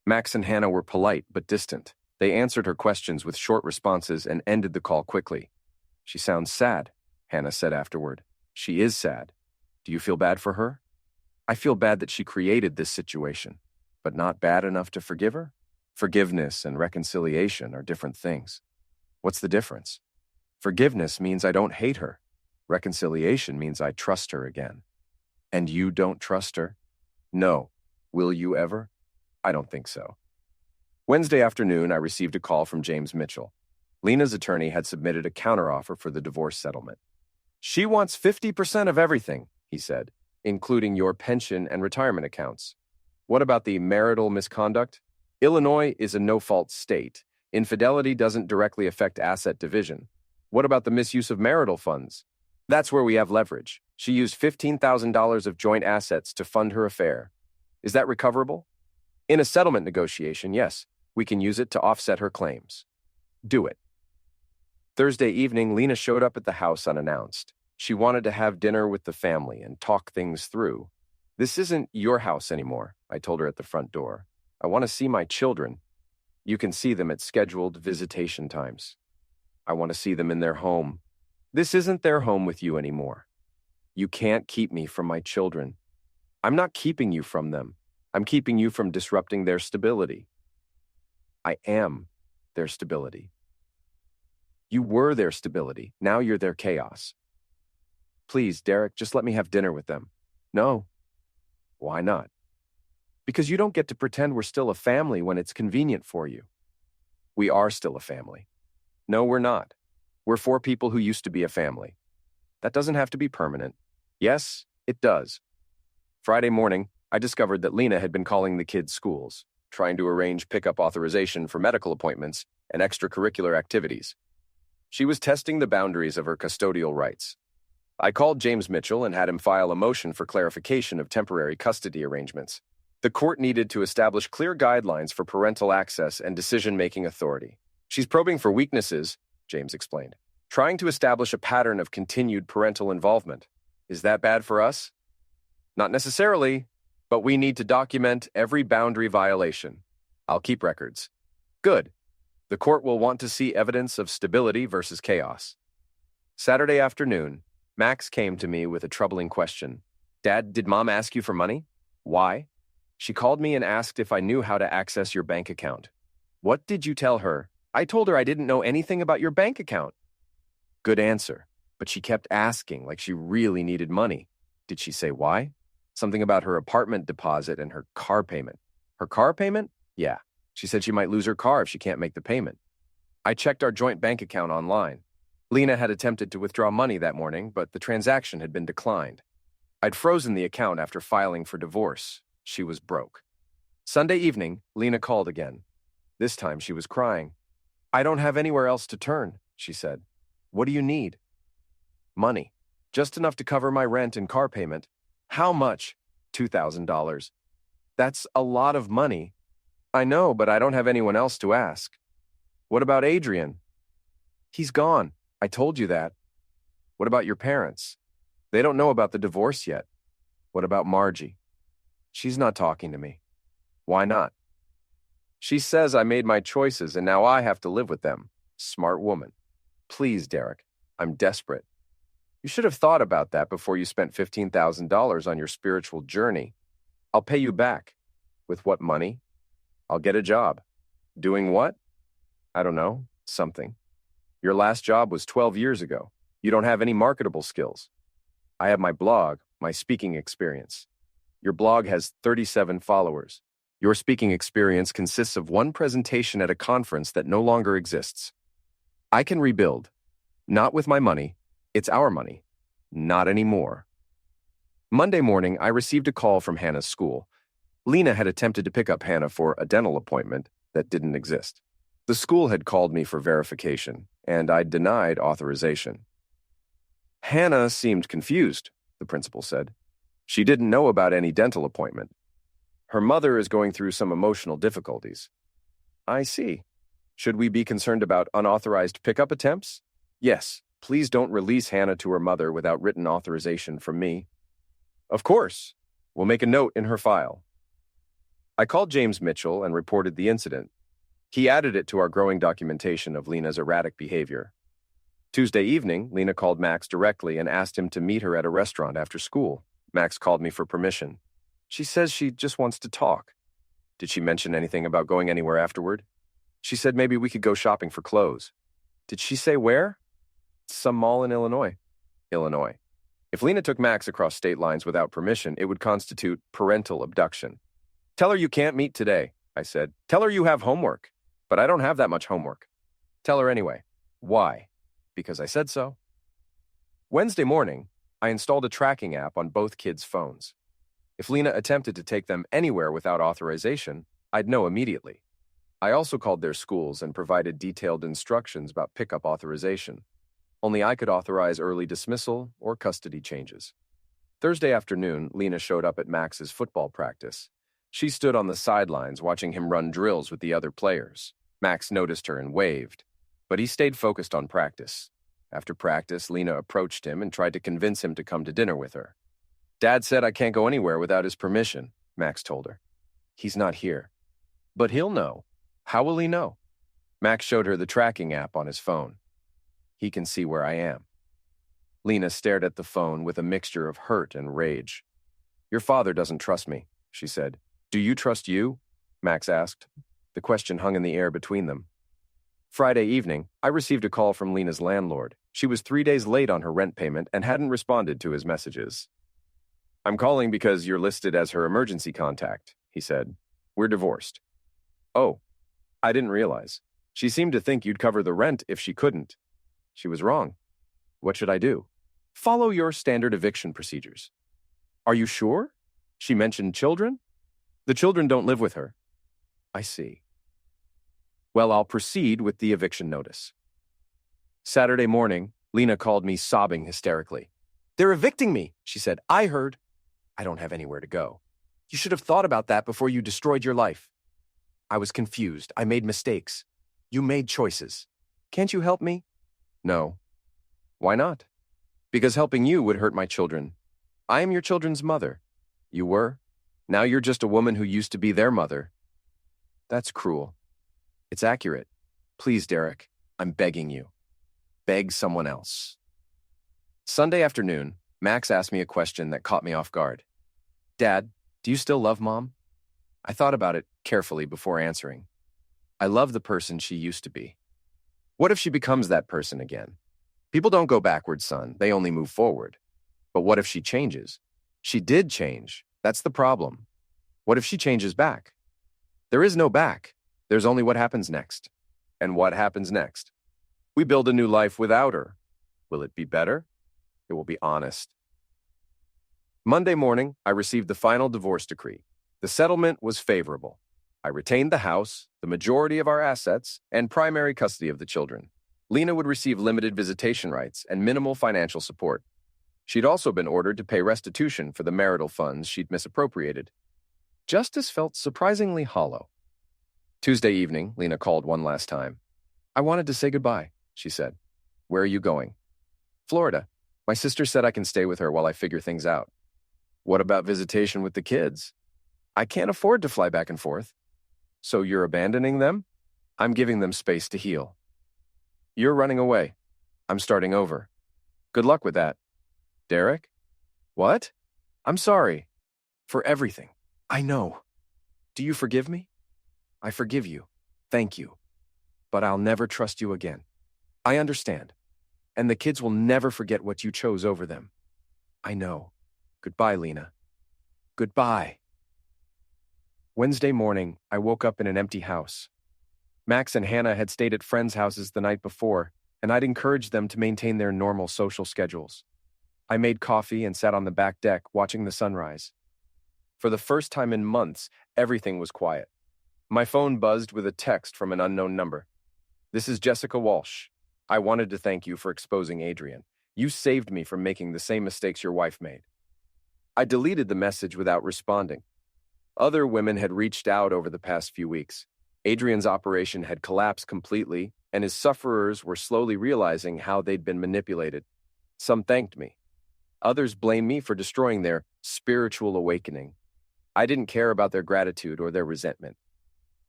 Max and Hannah were polite but distant. They answered her questions with short responses and ended the call quickly. She sounds sad, Hannah said afterward. She is sad. Do you feel bad for her? I feel bad that she created this situation, but not bad enough to forgive her? Forgiveness and reconciliation are different things. What's the difference? Forgiveness means I don't hate her. Reconciliation means I trust her again. And you don't trust her? No. Will you ever? I don't think so. Wednesday afternoon, I received a call from James Mitchell. Lena's attorney had submitted a counteroffer for the divorce settlement. She wants 50% of everything, he said, including your pension and retirement accounts. What about the marital misconduct? Illinois is a no-fault state. Infidelity doesn't directly affect asset division. What about the misuse of marital funds? That's where we have leverage. She used $15,000 of joint assets to fund her affair. Is that recoverable? In a settlement negotiation, yes, we can use it to offset her claims. Do it. Thursday evening, Lena showed up at the house unannounced. She wanted to have dinner with the family and talk things through. This isn't your house anymore, I told her at the front door. I want to see my children. You can see them at scheduled visitation times. I want to see them in their home. This isn't their home with you anymore. You can't keep me from my children. I'm not keeping you from them. I'm keeping you from disrupting their stability. I am their stability. You were their stability. Now you're their chaos. Please, Derek, just let me have dinner with them. No. Why not? Because you don't get to pretend we're still a family when it's convenient for you. We are still a family. No, we're not. We're four people who used to be a family. That doesn't have to be permanent. Yes, it does. Friday morning, I discovered that Lena had been calling the kids' schools, trying to arrange pickup authorization for medical appointments and extracurricular activities. She was testing the boundaries of her custodial rights. I called James Mitchell and had him file a motion for clarification of temporary custody arrangements. The court needed to establish clear guidelines for parental access and decision-making authority. She's probing for weaknesses, James explained, trying to establish a pattern of continued parental involvement. Is that bad for us? Not necessarily, but we need to document every boundary violation. I'll keep records. Good. The court will want to see evidence of stability versus chaos. Saturday afternoon, Max came to me with a troubling question. Dad, did Mom ask you for money? Why? She called me and asked if I knew how to access your bank account. What did you tell her? I told her I didn't know anything about your bank account. Good answer, but she kept asking like she really needed money. Did she say why? Something about her apartment deposit and her car payment. Her car payment? Yeah. She said she might lose her car if she can't make the payment. I checked our joint bank account online. Lena had attempted to withdraw money that morning, but the transaction had been declined. I'd frozen the account after filing for divorce. She was broke. Sunday evening, Lena called again. This time she was crying. I don't have anywhere else to turn, she said. What do you need? Money. Just enough to cover my rent and car payment. How much? $2,000. That's a lot of money. I know, but I don't have anyone else to ask. What about Adrian? He's gone. I told you that. What about your parents? They don't know about the divorce yet. What about Margie? She's not talking to me. Why not? She says I made my choices and now I have to live with them. Smart woman. Please, Derek, I'm desperate. You should have thought about that before you spent $15,000 on your spiritual journey. I'll pay you back. With what money? I'll get a job. Doing what? I don't know. Something. Your last job was 12 years ago. You don't have any marketable skills. I have my blog, my speaking experience. Your blog has 37 followers. Your speaking experience consists of one presentation at a conference that no longer exists. I can rebuild. Not with my money. It's our money. Not anymore. Monday morning, I received a call from Hannah's school. Lena had attempted to pick up Hannah for a dental appointment that didn't exist. The school had called me for verification, and I denied authorization. Hannah seemed confused, the principal said. She didn't know about any dental appointment. Her mother is going through some emotional difficulties. I see. Should we be concerned about unauthorized pickup attempts? Yes. Please don't release Hannah to her mother without written authorization from me. Of course. We'll make a note in her file. I called James Mitchell and reported the incident. He added it to our growing documentation of Lena's erratic behavior. Tuesday evening, Lena called Max directly and asked him to meet her at a restaurant after school. Max called me for permission. She says she just wants to talk. Did she mention anything about going anywhere afterward? She said maybe we could go shopping for clothes. Did she say where? Some mall in Illinois. Illinois. If Lena took Max across state lines without permission, it would constitute parental abduction. Tell her you can't meet today, I said. Tell her you have homework. But I don't have that much homework. Tell her anyway. Why? Because I said so. Wednesday morning, I installed a tracking app on both kids' phones. If Lena attempted to take them anywhere without authorization, I'd know immediately. I also called their schools and provided detailed instructions about pickup authorization. Only I could authorize early dismissal or custody changes. Thursday afternoon, Lena showed up at Max's football practice. She stood on the sidelines watching him run drills with the other players. Max noticed her and waved, but he stayed focused on practice. After practice, Lena approached him and tried to convince him to come to dinner with her. Dad said I can't go anywhere without his permission, Max told her. He's not here. But he'll know. How will he know? Max showed her the tracking app on his phone. He can see where I am. Lena stared at the phone with a mixture of hurt and rage. Your father doesn't trust me, she said. Do you trust you? Max asked. The question hung in the air between them. Friday evening, I received a call from Lena's landlord. She was 3 days late on her rent payment and hadn't responded to his messages. I'm calling because you're listed as her emergency contact, he said. We're divorced. Oh, I didn't realize. She seemed to think you'd cover the rent if she couldn't. She was wrong. What should I do? Follow your standard eviction procedures. Are you sure? She mentioned children? The children don't live with her. I see. Well, I'll proceed with the eviction notice. Saturday morning, Lena called me sobbing hysterically. They're evicting me, she said. I heard. I don't have anywhere to go. You should have thought about that before you destroyed your life. I was confused. I made mistakes. You made choices. Can't you help me? No. Why not? Because helping you would hurt my children. I am your children's mother. You were. Now you're just a woman who used to be their mother. That's cruel. It's accurate. Please, Derek, I'm begging you. Beg someone else. Sunday afternoon, Max asked me a question that caught me off guard. Dad, do you still love Mom? I thought about it carefully before answering. I love the person she used to be. What if she becomes that person again? People don't go backwards, son. They only move forward. But what if she changes? She did change. That's the problem. What if she changes back? There is no back. There's only what happens next. And what happens next? We build a new life without her. Will it be better? It will be honest. Monday morning, I received the final divorce decree. The settlement was favorable. I retained the house, the majority of our assets, and primary custody of the children. Lena would receive limited visitation rights and minimal financial support. She'd also been ordered to pay restitution for the marital funds she'd misappropriated. Justice felt surprisingly hollow. Tuesday evening, Lena called one last time. I wanted to say goodbye, she said. Where are you going? Florida. My sister said I can stay with her while I figure things out. What about visitation with the kids? I can't afford to fly back and forth. So you're abandoning them? I'm giving them space to heal. You're running away. I'm starting over. Good luck with that. Derek? What? I'm sorry. For everything. I know. Do you forgive me? I forgive you. Thank you. But I'll never trust you again. I understand. And the kids will never forget what you chose over them. I know. Goodbye, Lena. Goodbye. Wednesday morning, I woke up in an empty house. Max and Hannah had stayed at friends' houses the night before, and I'd encouraged them to maintain their normal social schedules. I made coffee and sat on the back deck watching the sunrise. For the first time in months, everything was quiet. My phone buzzed with a text from an unknown number. This is Jessica Walsh. I wanted to thank you for exposing Adrian. You saved me from making the same mistakes your wife made. I deleted the message without responding. Other women had reached out over the past few weeks. Adrian's operation had collapsed completely, and his sufferers were slowly realizing how they'd been manipulated. Some thanked me. Others blamed me for destroying their spiritual awakening. I didn't care about their gratitude or their resentment.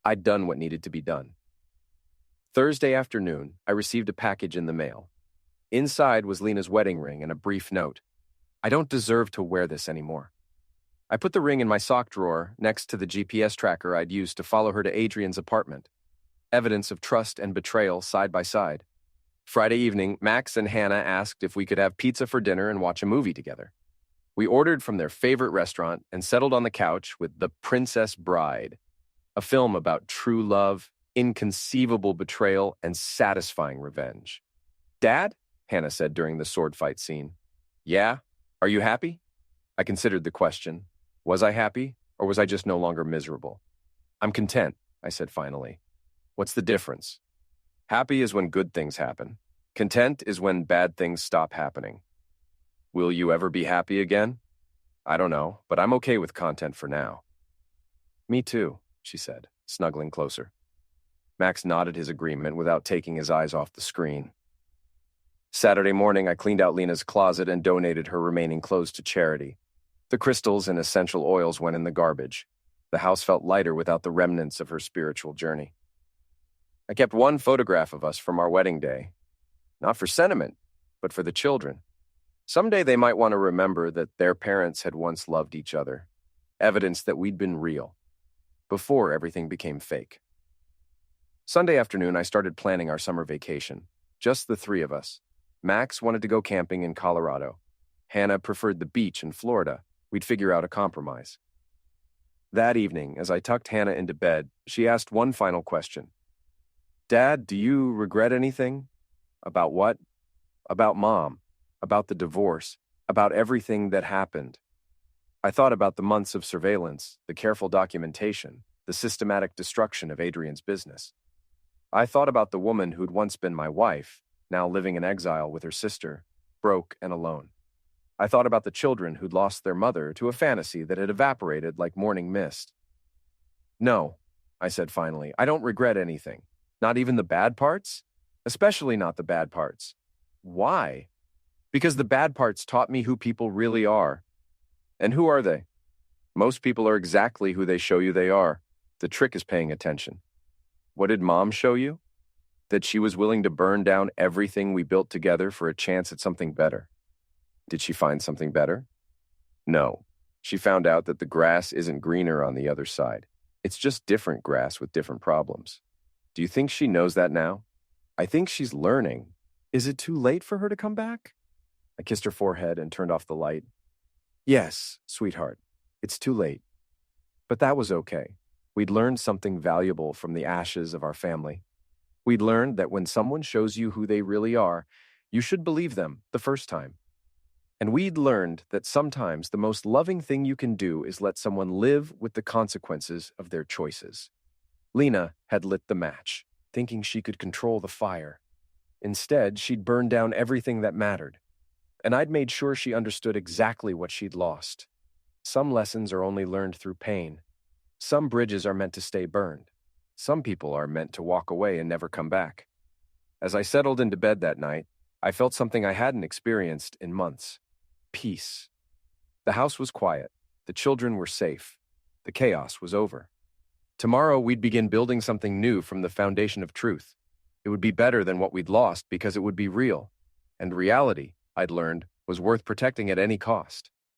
I'd done what needed to be done. Thursday afternoon, I received a package in the mail. Inside was Lena's wedding ring and a brief note. I don't deserve to wear this anymore. I put the ring in my sock drawer next to the GPS tracker I'd used to follow her to Adrian's apartment. Evidence of trust and betrayal side by side. Friday evening, Max and Hannah asked if we could have pizza for dinner and watch a movie together. We ordered from their favorite restaurant and settled on the couch with The Princess Bride, a film about true love, inconceivable betrayal, and satisfying revenge. Dad? Hannah said during the sword fight scene. Yeah? Are you happy? I considered the question. Was I happy, or was I just no longer miserable? I'm content, I said finally. What's the difference? Happy is when good things happen. Content is when bad things stop happening. Will you ever be happy again? I don't know, but I'm okay with content for now. Me too, she said, snuggling closer. Max nodded his agreement without taking his eyes off the screen. Saturday morning, I cleaned out Lena's closet and donated her remaining clothes to charity. The crystals and essential oils went in the garbage. The house felt lighter without the remnants of her spiritual journey. I kept one photograph of us from our wedding day. Not for sentiment, but for the children. Someday they might want to remember that their parents had once loved each other. Evidence that we'd been real. Before everything became fake. Sunday afternoon, I started planning our summer vacation. Just the three of us. Max wanted to go camping in Colorado. Hannah preferred the beach in Florida. We'd figure out a compromise. That evening, as I tucked Hannah into bed, she asked one final question. Dad, do you regret anything? About what? About Mom. About the divorce. About everything that happened. I thought about the months of surveillance, the careful documentation, the systematic destruction of Adrian's business. I thought about the woman who'd once been my wife, now living in exile with her sister, broke and alone. I thought about the children who'd lost their mother to a fantasy that had evaporated like morning mist. No, I said finally, I don't regret anything. Not even the bad parts? Especially not the bad parts. Why? Because the bad parts taught me who people really are. And who are they? Most people are exactly who they show you they are. The trick is paying attention. What did Mom show you? That she was willing to burn down everything we built together for a chance at something better. Did she find something better? No. She found out that the grass isn't greener on the other side. It's just different grass with different problems. Do you think she knows that now? I think she's learning. Is it too late for her to come back? I kissed her forehead and turned off the light. Yes, sweetheart, it's too late. But that was okay. We'd learned something valuable from the ashes of our family. We'd learned that when someone shows you who they really are, you should believe them the first time. And we'd learned that sometimes the most loving thing you can do is let someone live with the consequences of their choices. Lena had lit the match, thinking she could control the fire. Instead, she'd burned down everything that mattered. And I'd made sure she understood exactly what she'd lost. Some lessons are only learned through pain. Some bridges are meant to stay burned. Some people are meant to walk away and never come back. As I settled into bed that night, I felt something I hadn't experienced in months. Peace. The house was quiet. The children were safe. The chaos was over. Tomorrow, we'd begin building something new from the foundation of truth. It would be better than what we'd lost because it would be real. And reality, I'd learned, was worth protecting at any cost.